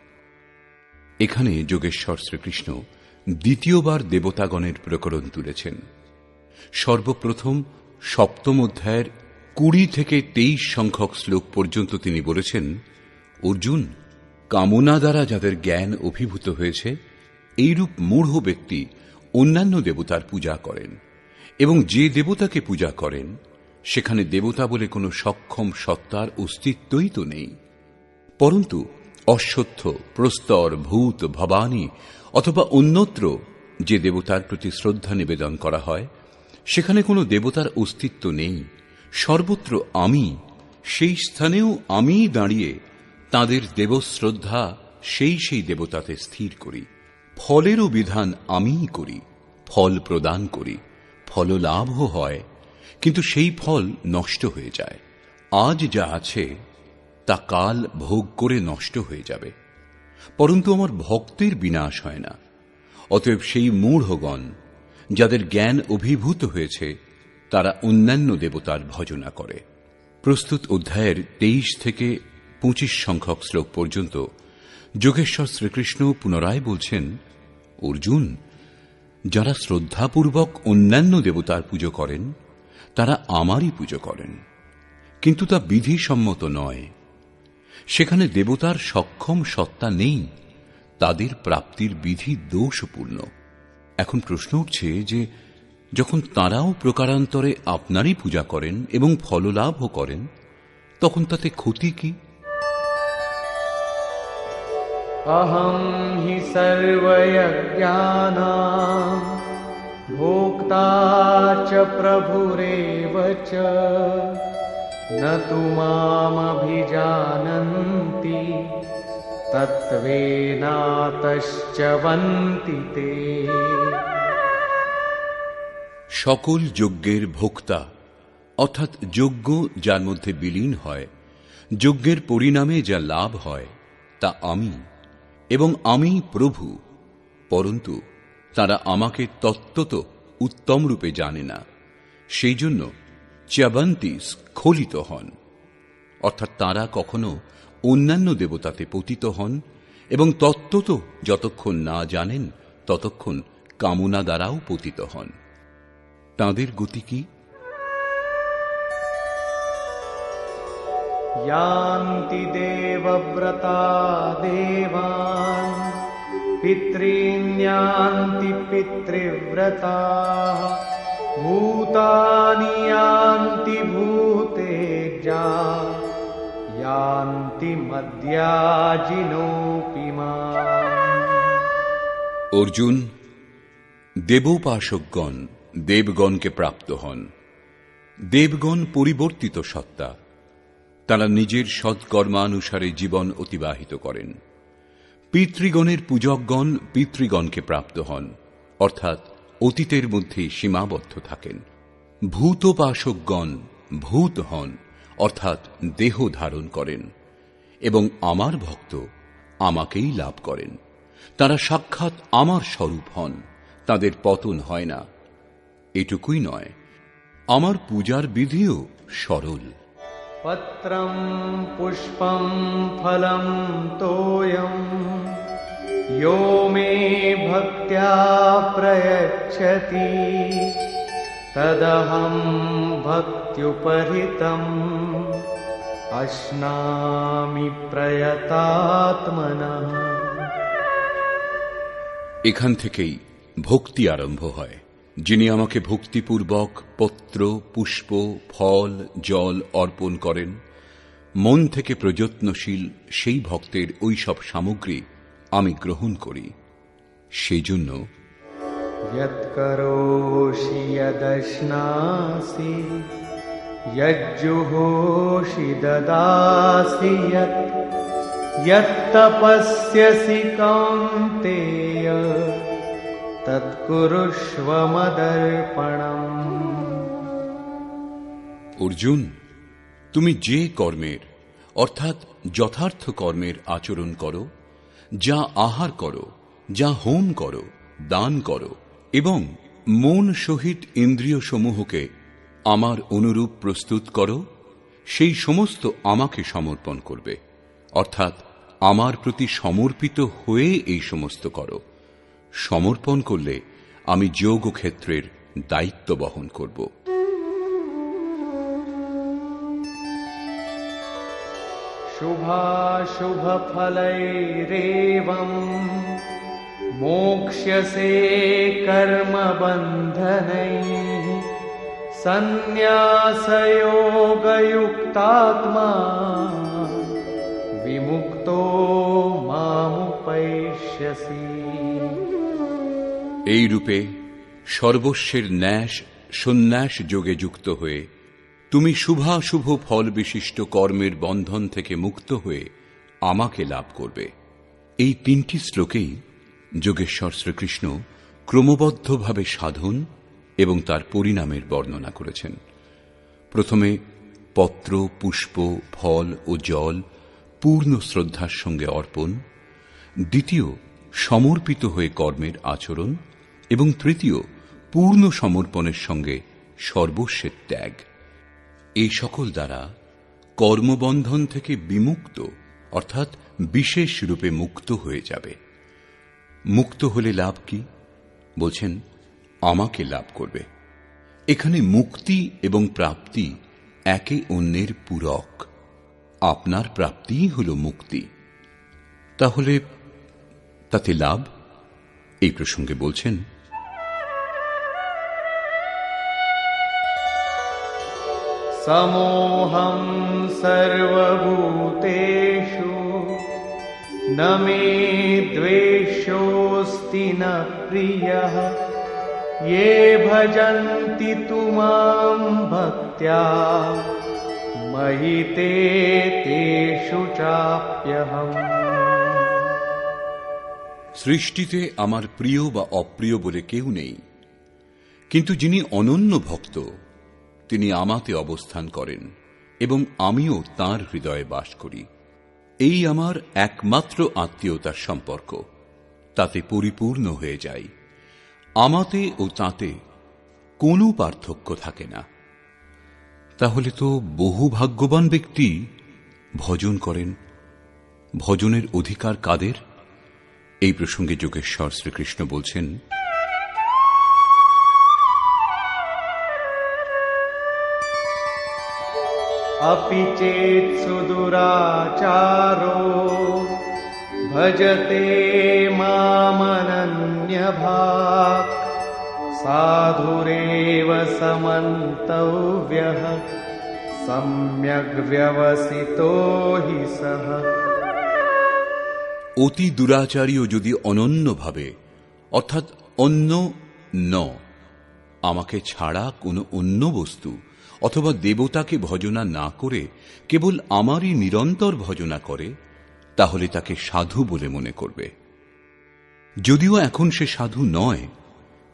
এখানে যোগেশ্বর শ্রীকৃষ্ণ দ্বিতীয়বার দেবতাগণের প্রকরণ তুলেছেন। সর্বপ্রথম সপ্তম অধ্যায়ের 20 থেকে 23 সংখ্যক শ্লোক পর্যন্ত তিনি বলেছেন, অর্জুন, কামনা দ্বারা যাদের জ্ঞান অভিভূত হয়েছে, এইরূপ মূঢ় ব্যক্তি অন্যান্য দেবতার পূজা করেন, এবং যে দেবতাকে পূজা করেন সেখানে দেবতা বলে কোনো সক্ষম সত্তার অস্তিত্বই তো নেই। পরন্তু অশ্বত্থ, প্রস্তর, ভূত, ভবানী অথবা অন্যত্র যে দেবতার প্রতি শ্রদ্ধা নিবেদন করা হয়, সেখানে কোনো দেবতার অস্তিত্ব নেই। সর্বত্র আমি, সেই স্থানেও আমিই দাঁড়িয়ে তাদের দেবশ্রদ্ধা সেই দেবতাতে স্থির করি। ফলেরও বিধান আমিই করি, ফল প্রদান করি, ফললাভও হয়, কিন্তু সেই ফল নষ্ট হয়ে যায়। আজ যা আছে তা কাল ভোগ করে নষ্ট হয়ে যাবে, পরন্তু আমার ভক্তের বিনাশ হয় না। অতএব সেই মূঢ়গণ যাদের জ্ঞান অভিভূত হয়েছে, তারা অন্যান্য দেবতার ভজনা করে। প্রস্তুত অধ্যায়ের 23 থেকে 25 সংখ্যক শ্লোক পর্যন্ত যোগেশ্বর শ্রীকৃষ্ণ পুনরায় বলছেন, অর্জুন, যারা শ্রদ্ধাপূর্বক অন্যান্য দেবতার পুজো করেন, তারা আমারই পুজো করেন, কিন্তু তা বিধিসম্মত নয়। সেখানে দেবতার সক্ষম সত্তা নেই, তাদের প্রাপ্তির বিধি দোষপূর্ণ। এখন প্রশ্ন উঠছে যে যখন তাঁরাও প্রকারান্তরে আপনারই পূজা করেন এবং ফললাভও করেন, তখন তাতে ক্ষতি কি? अहं हि सर्वयज्ञानां भोक्ता च प्रभुरेव च न तु मामभिजानन्ति तत्त्वेनातश्च्यवन्ति ते। সকল যজ্ঞের ভোক্তা অর্থাৎ যজ্ঞ যার মধ্যে বিলীন হয়, যজ্ঞের পরিণামে যা লাভ হয় তা আমি, এবং আমি প্রভু, পরন্তু তারা আমাকে তত্ত্বত উত্তম রূপে জানে না। সেই জন্য চ্যবন্তি স্খলিত হন, অর্থাৎ তারা কখনো অন্যান্য দেবতাতে পতিত হন এবং তত্ত্বত যতক্ষণ না জানেন ততক্ষণ কামনা দ্বারাও পতিত হন। তাঁদের গতি কি? यान्ति देवव्रता देवान् पितॄन्यान्ति पितृव्रताः भूतानि यान्ति भूतेजा यान्ति मद्याजिनोऽपि माम्। অর্জুন, দেবোপাসকগণ দেবগণকে প্রাপ্ত হন। দেবগণ পরিবর্তিত সত্তা, তারা নিজের সৎকর্মানুসারে জীবন অতিবাহিত করেন। পিতৃগণের পূজকগণ পিতৃগণকে প্রাপ্ত হন, অর্থাৎ অতীতের মধ্যে সীমাবদ্ধ থাকেন। ভূতোপাসকগণ ভূত হন, অর্থাৎ দেহ ধারণ করেন, এবং আমার ভক্ত আমাকেই লাভ করেন। তারা সাক্ষাৎ আমার স্বরূপ হন, তাদের পতন হয় না। এটুকুই নয়, আমার পূজার বিধিও সরল। পত্রং পুষ্পং ফলং তোয়ং यो मे भक्त्या प्रयच्छति तदहं भक्त्युपहृतम् अश्नामि प्रयतात्मनः। এখান থেকেই ভক্তি আরম্ভ হয়। যিনি আমাকে ভক্তিপূর্বক পত্র, পুষ্প, ফল, জল অর্পণ করেন, মন থেকে প্রযত্নশীল সেই ভক্তের ওই সব সামগ্রী আমি গ্রহণ করি। সেই জন্য यत्करोषि यदश्नासि यज्जुहोषि ददासि यत्तपस्यसि कौन्तेय तत्कुरुष्व मदर्पणम्। অর্জুন, তুমি যে কর্মের অর্থাৎ যথার্থ কর্মের আচরণ করো, যা আহার করো, যা হোম করো, দান করো, এবং মন সহিত ইন্দ্রিয় সমূহকে আমার অনুরূপ প্রস্তুত করো, সেই সমস্ত আমাকে সমর্পণ করবে, অর্থাৎ আমার প্রতি সমর্পিত হয়ে এই সমস্ত করো। সমর্পণ করলে আমি যোগ ক্ষেত্রের দায়িত্ব বহন করব। शुभाशुभफलैरेवं मोक्ष्यसे कर्मबन्धनैः सन्न्यासयोगयुक्तात्मा विमुक्तो मामुपैष्यसि। এই রূপে সর্বস্বের ন্যাস সন্ন্যাস যোগে যুক্ত হয়ে তুমি শুভাশুভ ফল বিশিষ্ট কর্মের বন্ধন থেকে মুক্ত হয়ে আমাকে লাভ করবে। এই তিনটি শ্লোকেই যোগেশ্বর শ্রীকৃষ্ণ ক্রমবদ্ধভাবে সাধন এবং তার পরিণামের বর্ণনা করেছেন। প্রথমে পত্র, পুষ্প, ফল ও জল পূর্ণ শ্রদ্ধার সঙ্গে অর্পণ, দ্বিতীয় সমর্পিত হয়ে কর্মের আচরণ, এবং তৃতীয় পূর্ণ সমর্পণের সঙ্গে সর্বস্বের ত্যাগ। এই সকল দ্বারা কর্মবন্ধন থেকে বিমুক্ত অর্থাৎ বিশেষ রূপে মুক্ত হয়ে যাবে। মুক্ত হলে লাভ কি? বলছেন আমাকে লাভ করবে। এখানে মুক্তি এবং প্রাপ্তি একে অন্যের পূরক। আপনার প্রাপ্তিই হল মুক্তি। তাহলে তাতে লাভ? এই প্রসঙ্গে বলছেন समोऽहं सर्वभूतेषु न मे द्वेषोऽस्ति न प्रियः ये भजन्ति तु मां भक्त्या मयि ते तेषु चाप्यहम्। সৃষ্টিতে আমার প্রিয় বা অপ্রিয় বলে কেউ নেই, কিন্তু যিনি অনন্য ভক্ত তিনি আমাতে অবস্থান করেন এবং আমিও তাঁর হৃদয়ে বাস করি। এই আমার একমাত্র আত্মীয়তার সম্পর্ক, তাতে পরিপূর্ণ হয়ে যাই। আমাতে ও তাতে কোনো পার্থক্য থাকে না। তাহলে তো বহু ভাগ্যবান ব্যক্তি ভজন করেন। ভজনের অধিকার কাদের? এই প্রসঙ্গে যোগেশ্বর শ্রীকৃষ্ণ বলছেন, अपि चेत् सुदुराचारो भजते मामनन्यभाक् साधुरेव समन्तव्यः सम्यग् व्यवसितो हि सः। অতি দুরাচারীও যদি অনন্যভাবে অর্থাৎ অন্য ন আমাকে ছাড়া কোনো অন্য বস্তু অথবা দেবতাকে ভজনা না করে কেবল আমারই নিরন্তর ভজনা করে, তাহলে তাকে সাধু বলে মনে করবে। যদিও এখন সে সাধু নয়,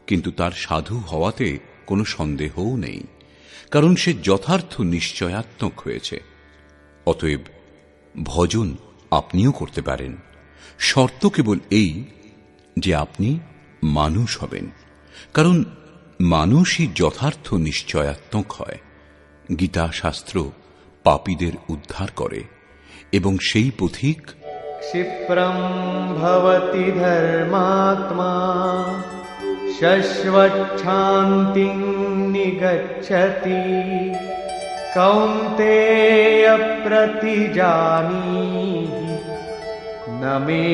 কিন্তু তার সাধু হওয়াতে কোনো সন্দেহও নেই, কারণ সে যথার্থ নিশ্চয়াত্মক হয়েছে। অতএব ভজন আপনিও করতে পারেন, শর্ত কেবল এই যে আপনি মানুষ হবেন, কারণ মানুষই যথার্থ নিশ্চয়াত্মক হয়। গীতা শাস্ত্র পাপীদের উদ্ধার করে এবং সেই পথিক क्षिप्रं भवति धर्मात्मा शश्वच्छान्तिं निगच्छति कौन्तेय प्रतिजानीहि न मे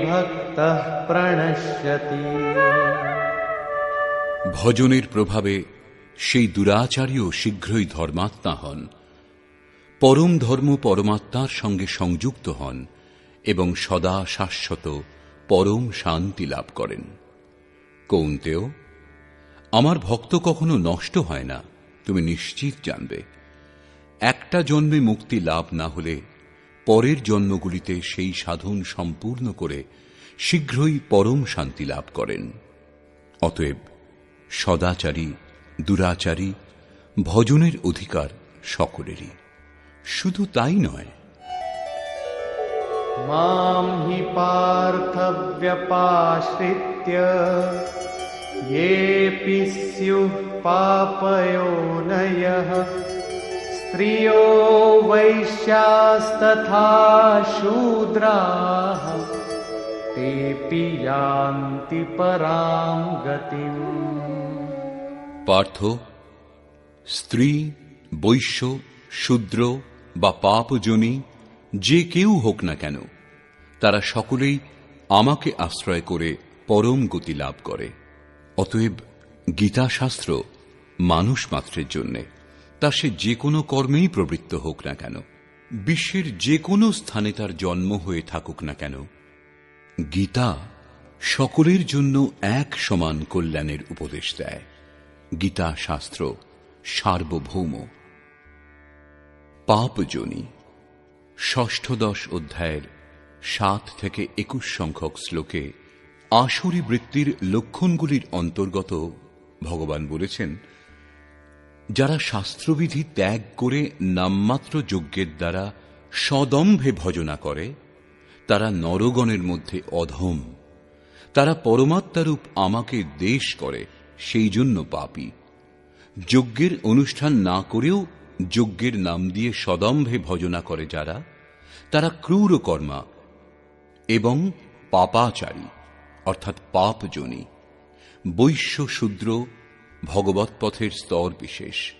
भक्तः प्रणश्यति। ভজনের প্রভাবে সেই দুরাচারীও শীঘ্রই ধর্মাত্মা হন, পরম ধর্ম পরমাত্মার সঙ্গে সংযুক্ত হন এবং সদা শাশ্বত পরম শান্তি লাভ করেন। কৌন্তেয়, আমার ভক্ত কখনো নষ্ট হয় না, তুমি নিশ্চিত জানবে। একটা জন্মে মুক্তি লাভ না হলে পরের জন্মগুলিতে সেই সাধন সম্পূর্ণ করে শীঘ্রই পরম শান্তি লাভ করেন। অতএব সদাচারী দুরাচারী ভজনের অধিকার সকলেরই। শুধু তাই নয়, मां हि पार्थ व्यपाश्रित्य येऽपि स्युः पापयोनयः स्त्रियो वैश्यास्तथा शूद्राः तेऽपि यान्ति परां गतिम्। পার্থ, স্ত্রী, বৈশ্য, শূদ্র বা পাপজনী যে কেউ হোক না কেন, তারা সকলেই আমাকে আশ্রয় করে পরম গতি লাভ করে। অতএব গীতা শাস্ত্র মানুষ মাত্রের জন্যে, তা সে যে কোনো কর্মেই প্রবৃত্ত হোক না কেন, বিশ্বের যে কোনো স্থানে তার জন্ম হয়ে থাকুক না কেন, গীতা সকলের জন্য এক সমান কল্যাণের উপদেশ দেয়। গীতা শাস্ত্র সার্বভৌম। পাপজনী ষষ্ঠদশ অধ্যায়ের 7 থেকে 21 সংখ্যক শ্লোকে আসুরী বৃত্তির লক্ষণগুলির অন্তর্গত ভগবান বলেছেন, যারা শাস্ত্রবিধি ত্যাগ করে নামমাত্র যজ্ঞের দ্বারা সদম্ভে ভজনা করে তারা নরগণের মধ্যে অধম। তারা পরমাত্মারূপ আমাকে দ্বেষ করে, সেই জন্য পাপী। যজ্ঞের অনুষ্ঠান না করেও যজ্ঞের নাম দিয়ে সদম্ভে ভজনা করে যারা, তারা ক্রূর কর্মা এবং পাপাচারী অর্থাৎ পাপজনী। বৈশ্য শূদ্র ভগবৎ পথের স্তর বিশেষ।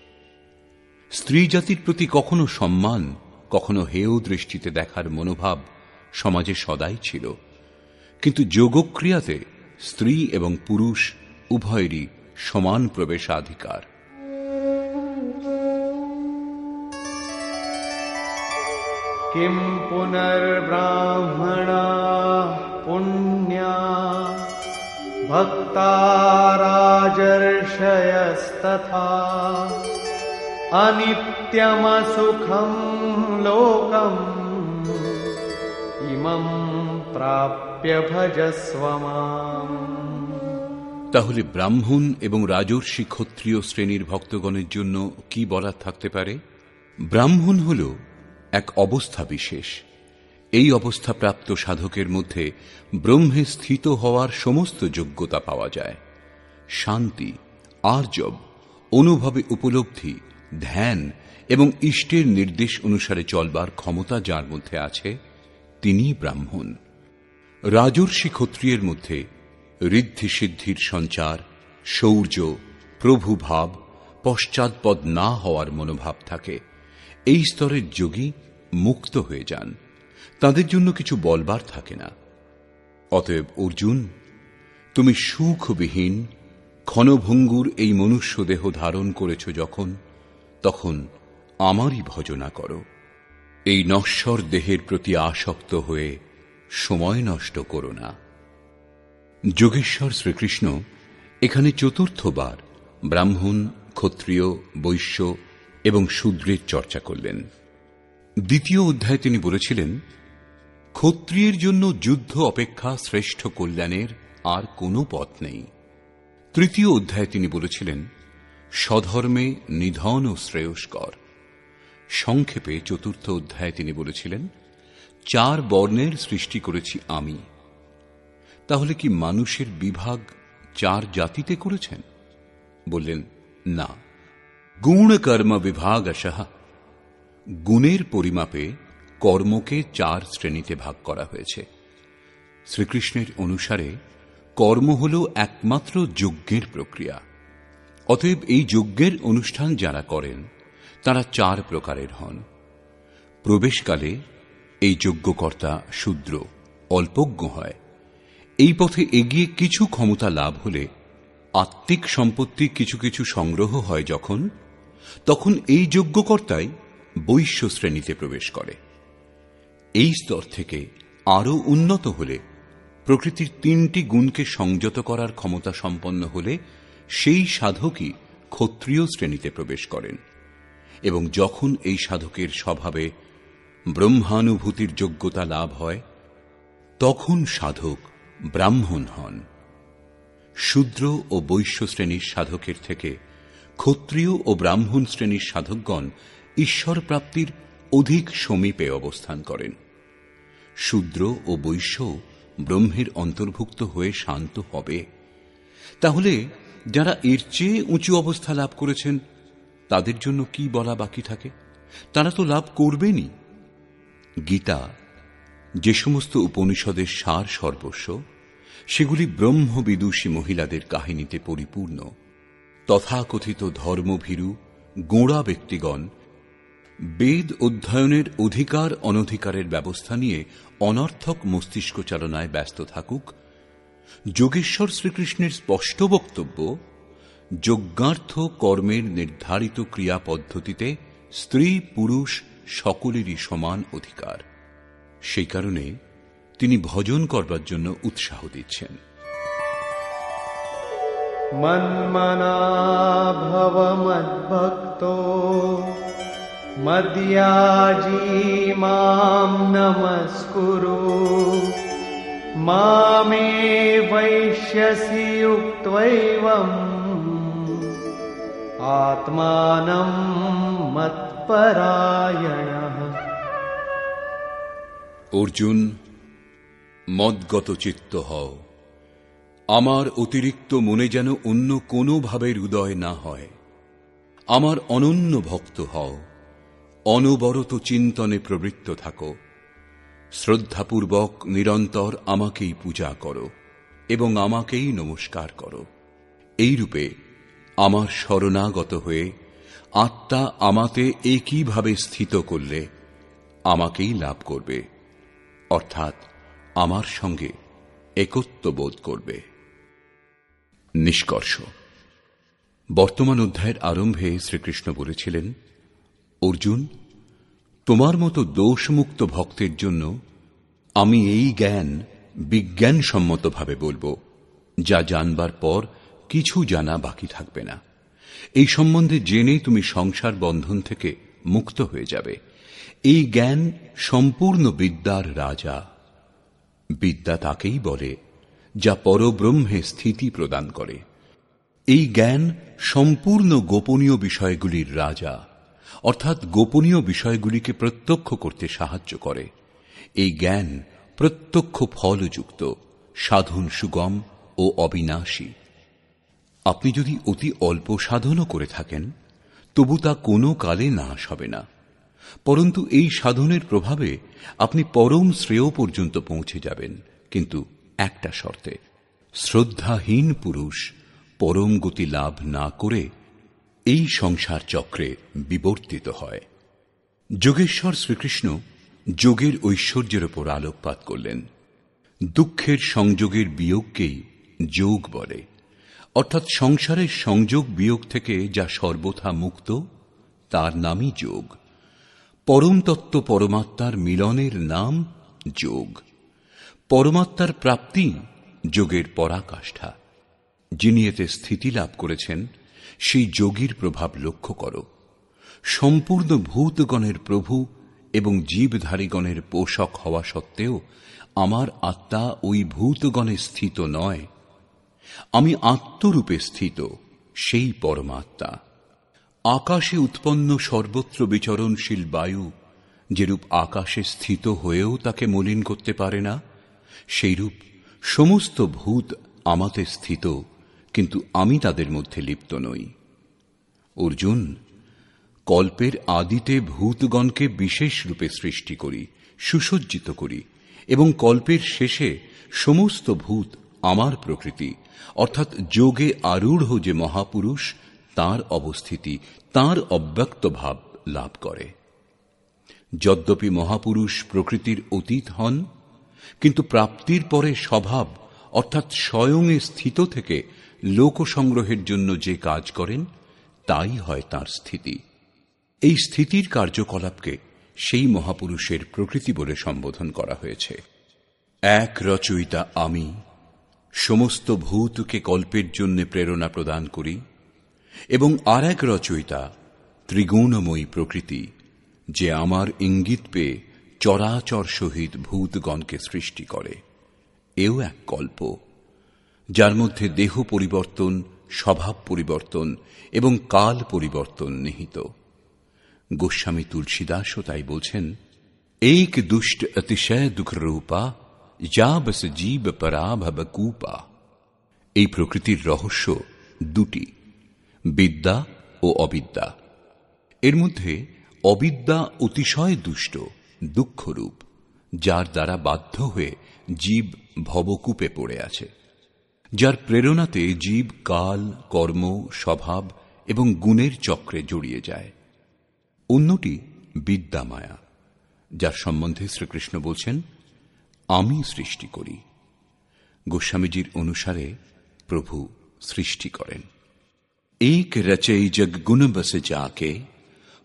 স্ত্রী জাতির প্রতি কখনো সম্মান, কখনো হেয় দৃষ্টিতে দেখার মনোভাব সমাজে সদাই ছিল, কিন্তু যোগক্রিয়াতে স্ত্রী এবং পুরুষ উভয়েরই সমান প্রবেশাধিকার। किं पुनर्ब्राह्मणाः पुण्या भक्ता राजर्षयस्तथा अनित्यमसुखं लोकम् इमं प्राप्य भजस्व माम्। তাহলে ব্রাহ্মণ এবং রাজর্ষি ক্ষত্রিয় শ্রেণীর ভক্তগণের জন্য কি বলার থাকতে পারে? ব্রাহ্মণ হল এক অবস্থা বিশেষ। এই অবস্থাপ্রাপ্ত সাধকের মধ্যে ব্রহ্মে স্থিত হওয়ার সমস্ত যোগ্যতা পাওয়া যায়। শান্তি, আর্জব, অনুভবে উপলব্ধি, ধ্যান এবং ইষ্টের নির্দেশ অনুসারে চলবার ক্ষমতা যার মধ্যে আছে তিনিই ব্রাহ্মণ। রাজর্ষি ক্ষত্রিয়ের মধ্যে ঋদ্ধি সিদ্ধির সঞ্চার, শৌর্য, প্রভুভাব, পশ্চাৎপদ না হওয়ার মনোভাব থাকে। এই স্তরের যোগী মুক্ত হয়ে যান, তাদের জন্য কিছু বলবার থাকে না। অতএব অর্জুন, তুমি সুখবিহীন ক্ষণভঙ্গুর এই মনুষ্য দেহ ধারণ করেছ যখন, তখন আমারই ভজনা করো। এই নশ্বর দেহের প্রতি আসক্ত হয়ে সময় নষ্ট করো না। যোগেশ্বর শ্রীকৃষ্ণ এখানে চতুর্থবার ব্রাহ্মণ, ক্ষত্রিয়, বৈশ্য এবং শূদ্রের চর্চা করলেন। দ্বিতীয় অধ্যায়ে তিনি বলেছিলেন, ক্ষত্রিয়ের জন্য যুদ্ধ অপেক্ষা শ্রেষ্ঠ কল্যাণের আর কোনো পথ নেই। তৃতীয় অধ্যায়ে তিনি বলেছিলেন, স্বধর্মে নিধন ও শ্রেয়স্কর। সংক্ষেপে চতুর্থ অধ্যায়ে তিনি বলেছিলেন, 4 বর্ণের সৃষ্টি করেছি আমি। তাহলে কি মানুষের বিভাগ 4 জাতিতে করেছেন? বললেন, না। গুণ কর্ম বিভাগশঃ, গুণের পরিমাপে কর্মকে 4 শ্রেণীতে ভাগ করা হয়েছে। শ্রীকৃষ্ণের অনুসারে কর্ম হল একমাত্র যজ্ঞের প্রক্রিয়া। অতএব এই যজ্ঞের অনুষ্ঠান যারা করেন তারা 4 প্রকারের হন। প্রবেশকালে এই যজ্ঞকর্তা শূদ্র, অল্পজ্ঞ হয়। এই পথে এগিয়ে কিছু ক্ষমতা লাভ হলে আত্মিক সম্পত্তি কিছু কিছু সংগ্রহ হয় যখন, তখন এই যজ্ঞকর্তাই বৈশ্য শ্রেণীতে প্রবেশ করে। এই স্তর থেকে আরও উন্নত হলে, প্রকৃতির 3টি গুণকে সংযত করার ক্ষমতা সম্পন্ন হলে সেই সাধকই ক্ষত্রিয় শ্রেণীতে প্রবেশ করেন। এবং যখন এই সাধকের স্বভাবে ব্রহ্মানুভূতির যোগ্যতা লাভ হয়, তখন সাধক ব্রাহ্মণ হন। শূদ্র ও বৈশ্য শ্রেণীর সাধকের থেকে ক্ষত্রিয় ও ব্রাহ্মণ শ্রেণীর সাধকগণ ঈশ্বর প্রাপ্তির অধিক সমীপে অবস্থান করেন। শূদ্র ও বৈশ্য ব্রহ্মের অন্তর্ভুক্ত হয়ে শান্ত হবে। তাহলে যারা এর চেয়ে উঁচু অবস্থা লাভ করেছেন তাদের জন্য কি বলা বাকি থাকে? তারা তো লাভ করবেনই। গীতা যে সমস্ত উপনিষদের সার সর্বস্ব, সেগুলি ব্রহ্মবিদুষী মহিলাদের কাহিনীতে পরিপূর্ণ। তথাকথিত ধর্মভীরু গোঁড়া ব্যক্তিগণ বেদ অধ্যয়নের অধিকার অনধিকারের ব্যবস্থা নিয়ে অনর্থক মস্তিষ্ক চালনায় ব্যস্ত থাকুক। যোগেশ্বর শ্রীকৃষ্ণের স্পষ্ট বক্তব্য, যজ্ঞার্থ কর্মের নির্ধারিত ক্রিয়া পদ্ধতিতে স্ত্রী পুরুষ সকলেরই সমান অধিকার। সেই কারণে তিনি ভজন করবার জন্য উৎসাহ দিচ্ছেন। মন্মনা ভব মদ্ভক্তো মদ্যাজী মাম নমস্কুরু মামে বৈশ্যসি যুক্তৈবম আত্মানম মৎপরায়ণঃ। অর্জুন, মদ্গত চিত্ত হও। আমার অতিরিক্ত মনে যেন অন্য কোনো ভাবের উদয় না হয়। আমার অনন্য ভক্ত হও। অনবরত চিন্তনে প্রবৃত্ত থাকো। শ্রদ্ধাপূর্বক নিরন্তর আমাকেই পূজা করো এবং আমাকেই নমস্কার করো। এইরূপে আমার শরণাগত হয়ে আত্মা আমাতে একইভাবে স্থিত করলে আমাকেই লাভ করবে, অর্থাৎ আমার সঙ্গে একত্ব বোধ করবে। নিষ্কর্ষ। বর্তমান অধ্যায়ের আরম্ভে শ্রীকৃষ্ণ বলেছিলেন, অর্জুন, তোমার মতো দোষমুক্ত ভক্তের জন্য আমি এই জ্ঞান বিজ্ঞানসম্মতভাবে বলবো, যা জানবার পর কিছু জানা বাকি থাকবে না। এই সম্বন্ধে জেনে তুমি সংসার বন্ধন থেকে মুক্ত হয়ে যাবে। এই জ্ঞান সম্পূর্ণ বিদ্যার রাজা। বিদ্যা তাকেই বলে যা পরব্রহ্মে স্থিতি প্রদান করে। এই জ্ঞান সম্পূর্ণ গোপনীয় বিষয়গুলির রাজা, অর্থাৎ গোপনীয় বিষয়গুলিকে প্রত্যক্ষ করতে সাহায্য করে। এই জ্ঞান প্রত্যক্ষ ফলযুক্ত, সাধন সুগম ও অবিনাশী। আপনি যদি অতি অল্প সাধনও করে থাকেন, তবু তা কোনো কালে নাশ হবে না। পরন্তু এই সাধনের প্রভাবে আপনি পরম শ্রেয় পর্যন্ত পৌঁছে যাবেন, কিন্তু একটা শর্তে: শ্রদ্ধাহীন পুরুষ পরম গতি লাভ না করে এই সংসার চক্রে বিবর্তিত হয়। যোগেশ্বর শ্রীকৃষ্ণ যোগের ঐশ্বর্যের ওপর আলোকপাত করলেন। দুঃখের সংযোগের বিয়োগকেই যোগ বলে, অর্থাৎ সংসারের সংযোগ বিয়োগ থেকে যা সর্বথা মুক্ত, তার নামই যোগ। পরম তত্ত্ব পরমাত্মার মিলনের নাম যোগ। পরমাত্মার প্রাপ্তি যোগের পরাকাষ্ঠা। যিনি এতে স্থিতি লাভ করেছেন, সেই যোগীর প্রভাব লক্ষ্য করো। সম্পূর্ণ ভূতগণের প্রভু এবং জীবধারীগণের পোষক হওয়া সত্ত্বেও আমার আত্মা ওই ভূতগণে স্থিত নয়। আমি আত্মরূপে স্থিত, সেই পরমাত্মা। আকাশে উৎপন্ন সর্বত্র বিচরণশীল বায়ু যেরূপ আকাশে স্থিত হয়েও তাকে মলিন করতে পারে না, সেইরূপ সমস্ত ভূত আমাতে স্থিত, কিন্তু আমি তাদের মধ্যে লিপ্ত নই। অর্জুন, কল্পের আদিতে ভূতগণকে বিশেষ রূপে সৃষ্টি করি, সুসজ্জিত করি, এবং কল্পের শেষে সমস্ত ভূত আমার প্রকৃতি, অর্থাৎ যোগে আরূঢ় যে মহাপুরুষ, তাঁর অবস্থিতি, তাঁর অব্যক্ত ভাব লাভ করে। যদ্যপি মহাপুরুষ প্রকৃতির অতীত হন, কিন্তু প্রাপ্তির পরে স্বভাব অর্থাৎ স্বয়ংয়ে স্থিত থেকে লোক সংগ্রহের জন্য যে কাজ করেন, তাই হয় তাঁর স্থিতি। এই স্থিতির কার্যকলাপকে সেই মহাপুরুষের প্রকৃতি বলে সম্বোধন করা হয়েছে। এক রচয়িতা আমি সমস্ত ভূতকে কল্পের জন্য প্রেরণা প্রদান করি, এবং আর এক রচয়িতা ত্রিগুণময়ী প্রকৃতি, যে আমার ইঙ্গিত পেয়ে চরাচর সহিত ভূতগণকে সৃষ্টি করে। এও এক কল্প, যার মধ্যে দেহ পরিবর্তন, স্বভাব পরিবর্তন এবং কাল পরিবর্তন নিহিত। গোস্বামী তুলসীদাসও তাই বলছেন, এক দুষ্ট অতিশয় দুঃখ রূপা, যা বস জীব পরাভব কূপা। এই প্রকৃতির রহস্য দুটি, বিদ্যা ও অবিদ্যা। এর মধ্যে অবিদ্যা অতিশয় দুষ্ট, দুঃখরূপ, যার দ্বারা বাধ্য হয়ে জীব ভবকূপে পড়ে আছে, যার প্রেরণাতে জীব কাল, কর্ম, স্বভাব এবং গুণের চক্রে জড়িয়ে যায়। অন্যটি বিদ্যা মায়া, যার সম্বন্ধে শ্রীকৃষ্ণ বলছেন, আমি সৃষ্টি করি। গোস্বামীজির অনুসারে প্রভু সৃষ্টি করেন। এক রচৈ জগ গুণ বস যাকে,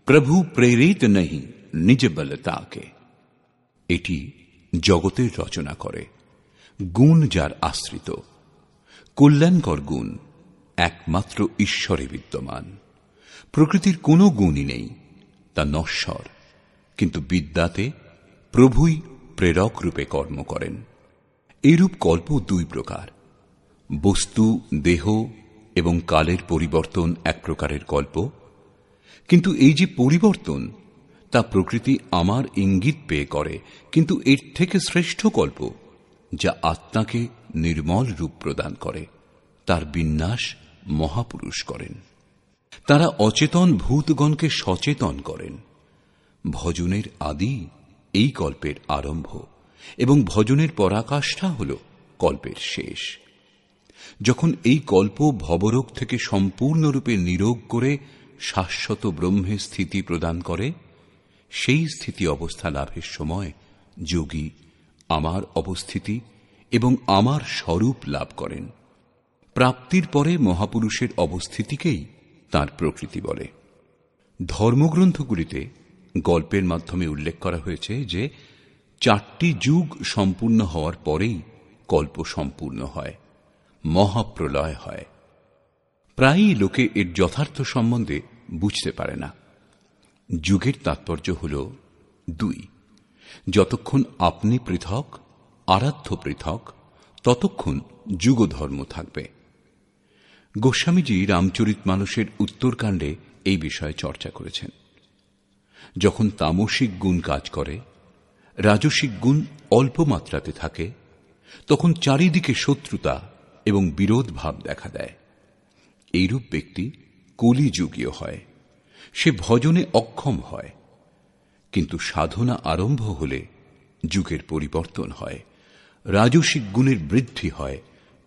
প্রভু প্রেরিত নহি নিজ বলতাকে। এটি জগতের রচনা করে, গুণ যার আশ্রিত। কল্যাণকর গুণ একমাত্র ঈশ্বরে বিদ্যমান। প্রকৃতির কোনো গুণই নেই, তা নশ্বর, কিন্তু বিদ্যাতে প্রভুই প্রেরক রূপে কর্ম করেন। এইরূপ কল্প দুই প্রকার, বস্তু, দেহ এবং কালের পরিবর্তন এক প্রকারের কল্প। কিন্তু এই যে পরিবর্তন, তা প্রকৃতি আমার ইঙ্গিত পেয়ে করে, কিন্তু এর থেকে শ্রেষ্ঠ কল্প, যা আত্মাকে নির্মল রূপ প্রদান করে, তার বিন্যাস মহাপুরুষ করেন। তারা অচেতন ভূতগণকে সচেতন করেন। ভজনের আদি এই কল্পের আরম্ভ, এবং ভজনের পরাকাষ্ঠা হল কল্পের শেষ। যখন এই কল্প ভবরোগ থেকে সম্পূর্ণরূপে নিরোগ করে শাশ্বত ব্রহ্মে স্থিতি প্রদান করে, সেই স্থিতি অবস্থা লাভের সময় যোগী আমার অবস্থিতি এবং আমার স্বরূপ লাভ করেন। প্রাপ্তির পরে মহাপুরুষের অবস্থিতিকেই তাঁর প্রকৃতি বলে। ধর্মগ্রন্থগুলিতে গল্পের মাধ্যমে উল্লেখ করা হয়েছে যে 4টি যুগ সম্পূর্ণ হওয়ার পরেই কল্প সম্পূর্ণ হয়, মহাপ্রলয় হয়। প্রায়ই লোকে এর যথার্থ সম্বন্ধে বুঝতে পারে না। যুগের তাৎপর্য হল দুই। যতক্ষণ আপনি পৃথক, আরাধ্য পৃথক, ততক্ষণ যুগধর্ম থাকবে। গোস্বামীজি রামচরিতমানসের উত্তরকাণ্ডে এই বিষয়ে চর্চা করেছেন। যখন তামসিক গুণ কাজ করে, রাজসিক গুণ অল্প মাত্রাতে থাকে, তখন চারিদিকে শত্রুতা এবং বিরোধ ভাব দেখা দেয়। এইরূপ ব্যক্তি কলিযুগীয় হয়, সে ভজনে অক্ষম হয়। কিন্তু সাধনা আরম্ভ হলে যুগের পরিবর্তন হয়, রাজসিক গুণের বৃদ্ধি হয়,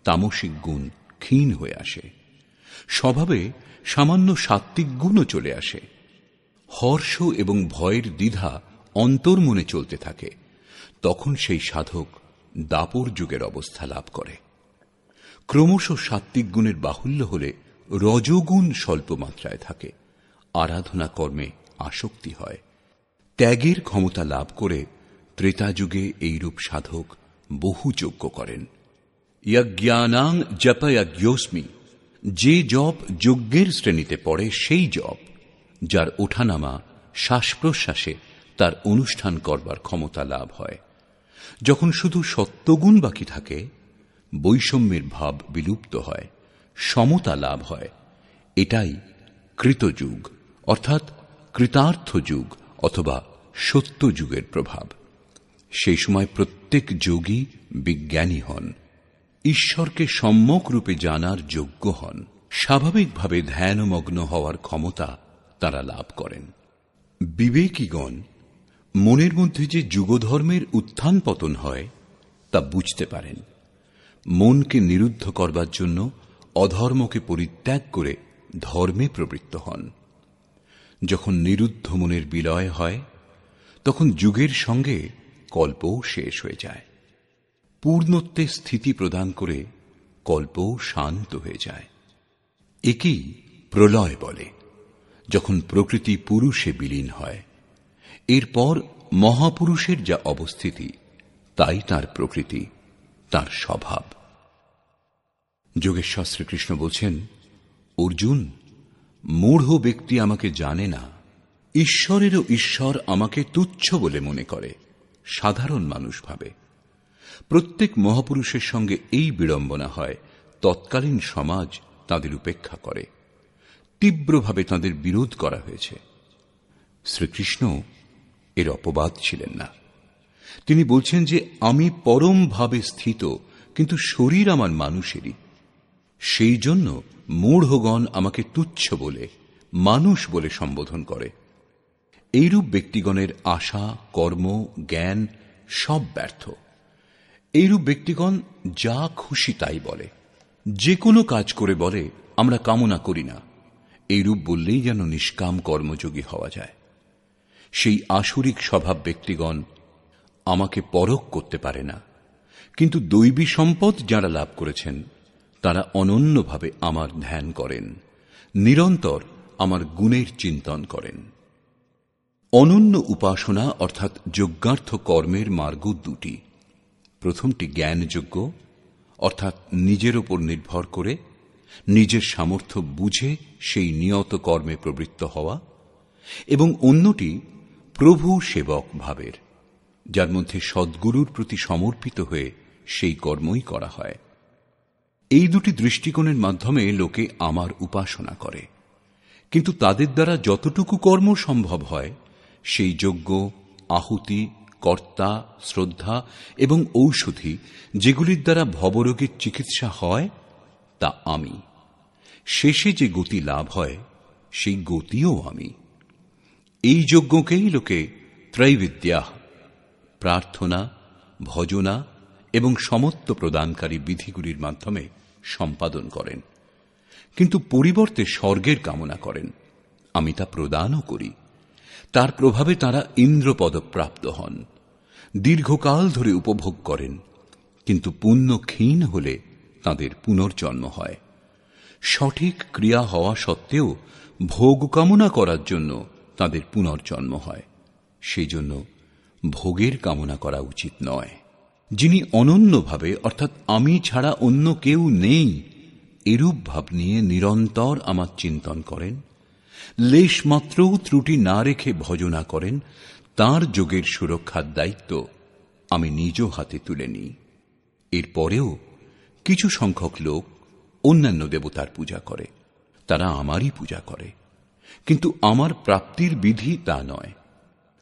তামসিক গুণ ক্ষীণ হয়ে আসে, স্বভাবে সামান্য সাত্ত্বিক গুণও চলে আসে। হর্ষ এবং ভয়ের দ্বিধা অন্তর্মনে চলতে থাকে, তখন সেই সাধক দাপর যুগের অবস্থা লাভ করে। ক্রমশ সাত্ত্বিক গুণের বাহুল্য হলে রজোগুণ স্বল্প মাত্রায় থাকে, আরাধনা কর্মে আসক্তি হয়। ত্যাগের ক্ষমতা লাভ করে ত্রেতা যুগে এইরূপ সাধক বহু যজ্ঞ করেন। যজ্ঞানাং জপযজ্ঞোস্মি, যে জপ যজ্ঞের শ্রেণীতে পড়ে সেই জপ, যার ওঠানামা শ্বাস প্রশ্বাসে তার অনুষ্ঠান করবার ক্ষমতা লাভ হয়। যখন শুধু সত্যগুণ বাকি থাকে, বৈষম্যের ভাব বিলুপ্ত হয়, সমতা লাভ হয়। এটাই কৃতযুগ অর্থাৎ কৃতার্থ যুগ অথবা সত্য যুগের প্রভাব। সেই সময় প্রত্যেক যোগী বিজ্ঞানী হন, ঈশ্বরকে সম্যক রূপে জানার যোগ্য হন, স্বাভাবিকভাবে ধ্যানমগ্ন হওয়ার ক্ষমতা তারা লাভ করেন। বিবেকীগণ মনের মধ্যে যে যুগধর্মের উত্থান পতন হয় তা বুঝতে পারেন। মনকে নিরুদ্ধ করবার জন্য অধর্মকে পরিত্যাগ করে ধর্মে প্রবৃত্ত হন। যখন নিরুদ্ধ মনের বিলয় হয়, তখন যুগের সঙ্গে কল্পও শেষ হয়ে যায়। পূর্ণত্বে স্থিতি প্রদান করে কল্পও শান্ত হয়ে যায়। একেই প্রলয় বলে, যখন প্রকৃতি পুরুষে বিলীন হয়। এরপর মহাপুরুষের যা অবস্থিতি, তাই তার প্রকৃতি, তার স্বভাব। যোগেশ্বর শ্রীকৃষ্ণ বলছেন, অর্জুন, মূঢ় ব্যক্তি আমাকে জানে না, ঈশ্বরেরও ঈশ্বর আমাকে তুচ্ছ বলে মনে করে, সাধারণ মানুষ ভাবে। প্রত্যেক মহাপুরুষের সঙ্গে এই বিড়ম্বনা হয়, তৎকালীন সমাজ তাদের উপেক্ষা করে, তীব্রভাবে তাদের বিরোধ করা হয়েছে। শ্রীকৃষ্ণ এর অপবাদ ছিলেন না। তিনি বলছেন যে আমি পরম ভাবে স্থিত, কিন্তু শরীর আমার মানুষেরই। সেই জন্য মূঢ়গণ আমাকে তুচ্ছ বলে, মানুষ বলে সম্বোধন করে। এইরূপ ব্যক্তিগণের আশা, কর্ম, জ্ঞান সব ব্যর্থ। এইরূপ ব্যক্তিগণ যা খুশি তাই বলে, যে কোনো কাজ করে বলে আমরা কামনা করি না। এইরূপ বললেই যেন নিষ্কাম কর্মযোগী হওয়া যায়। সেই আসুরিক স্বভাব ব্যক্তিগণ আমাকে পরখ করতে পারে না, কিন্তু দৈবী সম্পদ যারা লাভ করেছেন তারা অনন্যভাবে আমার ধ্যান করেন, নিরন্তর আমার গুণের চিন্তন করেন। অনন্য উপাসনা অর্থাৎ যজ্ঞার্থ কর্মের মার্গ দুটি। প্রথমটি জ্ঞানযজ্ঞ, অর্থাৎ নিজের ওপর নির্ভর করে নিজের সামর্থ্য বুঝে সেই নিয়ত কর্মে প্রবৃত্ত হওয়া, এবং অন্যটি প্রভু সেবক ভাবের, যার মধ্যে সদ্গুরুর প্রতি সমর্পিত হয়ে সেই কর্মই করা হয়। এই দুটি দৃষ্টিকোণের মাধ্যমে লোকে আমার উপাসনা করে, কিন্তু তাদের দ্বারা যতটুকু কর্ম সম্ভব হয় সেই যজ্ঞ, আহুতি, কর্তা, শ্রদ্ধা এবং ঔষধি, যেগুলির দ্বারা ভবরোগের চিকিৎসা হয়, তা আমি। শেষে যে গতি লাভ হয় সেই গতিও আমি। এই যজ্ঞকেই লোকে ত্রৈবিদ্যা, প্রার্থনা, ভজনা এবং সমত্ব প্রদানকারী বিধিগুলির মাধ্যমে সম্পাদন করেন, কিন্তু পরিবর্তে স্বর্গের কামনা করেন। আমি তা প্রদানও করি। তার প্রভাবে তারা ইন্দ্রপদ প্রাপ্ত হন, দীর্ঘকাল ধরে উপভোগ করেন, কিন্তু পুণ্য ক্ষীণ হলে তাদের পুনর্জন্ম হয়। সঠিক ক্রিয়া হওয়া সত্ত্বেও ভোগ কামনা করার জন্য তাদের পুনর্জন্ম হয়। সেই জন্য ভোগের কামনা করা উচিত নয়। যিনি অনন্যভাবে অর্থাৎ আমি ছাড়া অন্য কেউ নেই, এরূপ ভাব নিয়ে নিরন্তর আমার চিন্তন করেন, লেশ মাত্রও ত্রুটি না রেখে ভজনা করেন, তাঁর যোগের সুরক্ষার দায়িত্ব আমি নিজ হাতে তুলে নিই। এরপরেও কিছু সংখ্যক লোক অন্যান্য দেবতার পূজা করে, তারা আমারই পূজা করে, কিন্তু আমার প্রাপ্তির বিধি তা নয়।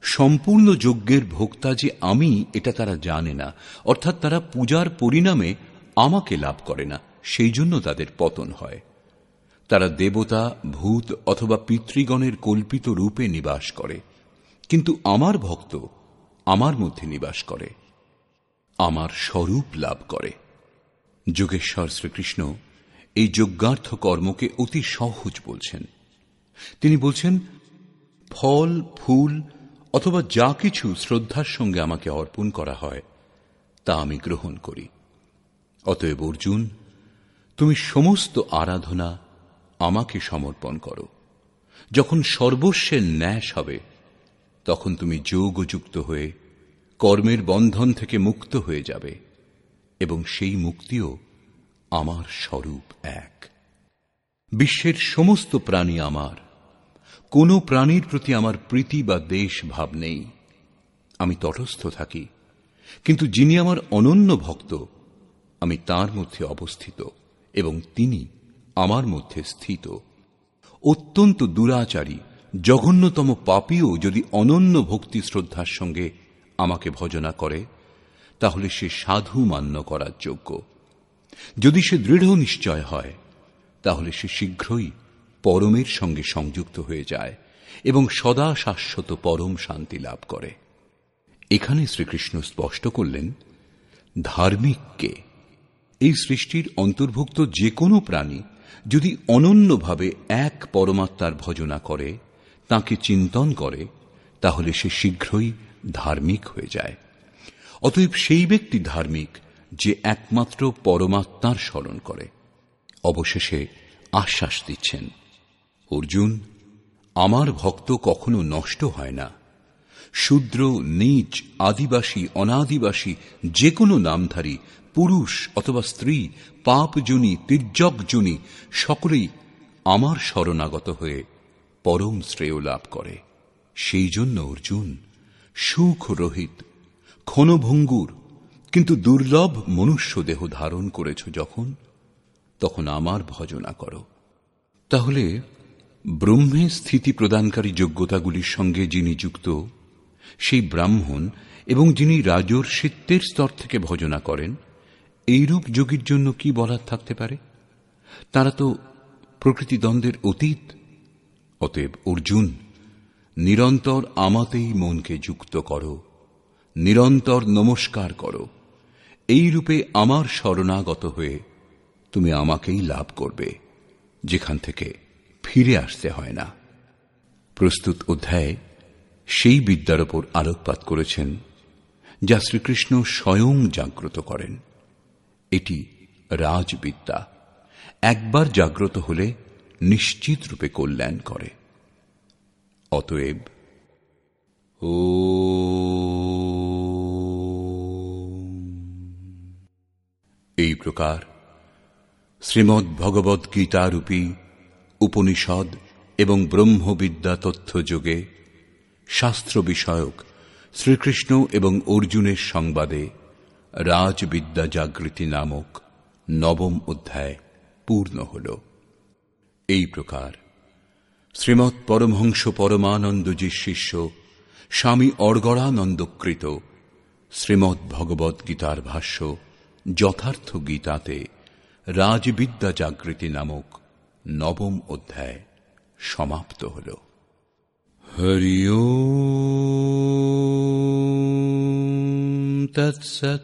সম্পূর্ণ যজ্ঞের ভোক্তা যে আমি, এটা তারা জানে না, অর্থাৎ তারা পূজার পরিণামে আমাকে লাভ করে না, সেই জন্য তাদের পতন হয়। তারা দেবতা, ভূত অথবা পিতৃগণের কল্পিত রূপে নিবাস করে, কিন্তু আমার ভক্ত আমার মধ্যে নিবাস করে, আমার স্বরূপ লাভ করে। যোগেশ্বর শ্রীকৃষ্ণ এই যজ্ঞার্থ কর্মকে অতি সহজ বলছেন। তিনি বলছেন, ফল, ফুল অথবা যা কিছু শ্রদ্ধার সঙ্গে আমাকে অর্পণ করা হয় তা আমি গ্রহণ করি। অতএব অর্জুন, তুমি সমস্ত আরাধনা আমাকে সমর্পণ করো। যখন সর্বস্বের ন্যাস হবে, তখন তুমি যোগযুক্ত হয়ে কর্মের বন্ধন থেকে মুক্ত হয়ে যাবে, এবং সেই মুক্তিও আমার স্বরূপ এক। বিশ্বের সমস্ত প্রাণী আমার, কোন প্রাণীর প্রতি আমার প্রীতি বা দেশ ভাব নেই। আমি তটস্থ থাকি, কিন্তু যিনি আমার অনন্য ভক্ত, আমি তার মধ্যে অবস্থিত এবং তিনি আমার মধ্যে স্থিত। অত্যন্ত দুরাচারী, জঘন্যতম পাপীও যদি অনন্য ভক্তি শ্রদ্ধার সঙ্গে আমাকে ভজনা করে, তাহলে সে সাধু মান্য করার যোগ্য। যদি সে দৃঢ় নিশ্চয় হয়, তাহলে সে শীঘ্রই পরমের সঙ্গে সংযুক্ত হয়ে যায় এবং সদা শাশ্বত পরম শান্তি লাভ করে। এখানে শ্রীকৃষ্ণ স্পষ্ট করলেন, ধার্মিককে, এই সৃষ্টির অন্তর্ভুক্ত যে কোনো প্রাণী যদি অনন্যভাবে এক পরমাত্মার ভজনা করে, তাকে চিন্তন করে, তাহলে সে শীঘ্রই ধার্মিক হয়ে যায়। অতএব সেই ব্যক্তি ধার্মিক যে একমাত্র পরমাত্মার স্মরণ করে। অবশেষে আশ্বাস দিচ্ছেন, অর্জুন, আমার ভক্ত কখনো নষ্ট হয় না। শূদ্র, নীচ, আদিবাসী, অনাদিবাসী, যে কোনো নামধারী, পুরুষ অথবা স্ত্রী, পাপজনী, তির্যকজনী, সকলেই আমার শরণাগত হয়ে পরম শ্রেয় লাভ করে। সেই জন্য অর্জুন, সুখ রহিত, ক্ষণভঙ্গুর কিন্তু দুর্লভ মনুষ্য দেহ ধারণ করেছ যখন, তখন আমার ভজনা করো। তাহলে ব্রহ্মে স্থিতি প্রদানকারী যোগ্যতাগুলির সঙ্গে যিনি যুক্ত, সেই ব্রাহ্মণ, এবং যিনি রাজর্ষিত্বের স্তর থেকে ভজনা করেন, এইরূপ যোগীর জন্য কি বলার থাকতে পারে? তারা তো প্রকৃতি দ্বন্দ্বের অতীত। অতএব অর্জুন, নিরন্তর আমাতেই মনকে যুক্ত করো, নিরন্তর নমস্কার করো। এই রূপে আমার শরণাগত হয়ে তুমি আমাকেই লাভ করবে, যেখান থেকে ফিরে আসতে হয় না। প্রস্তুত অধ্যায়ে সেই বিদ্যার ওপর আলোকপাত করেছেন যা শ্রীকৃষ্ণ স্বয়ং জাগ্রত করেন। এটি রাজবিদ্যা, একবার জাগ্রত হলে নিশ্চিত রূপে কল্যাণ করে। অতএব এই প্রকার শ্রীমদ্ ভগবদ গীতারূপী উপনিষদ এবং ব্রহ্মবিদ্যা তথ্য যোগে শাস্ত্র বিষয়ক শ্রীকৃষ্ণ এবং অর্জুনের সংবাদে রাজবিদ্যা জাগৃতি নামক নবম অধ্যায় পূর্ণ হল। এই প্রকার শ্রীমৎ পরমহংস পরমানন্দজির শিষ্য স্বামী অর্গড়ানন্দকৃত শ্রীমদ্ ভগবদ গীতার ভাষ্য যথার্থ গীতাতে রাজবিদ্যা জাগৃতি নামক নবম অধ্যায় সমাপ্ত হল। হরি ওম তৎসৎ।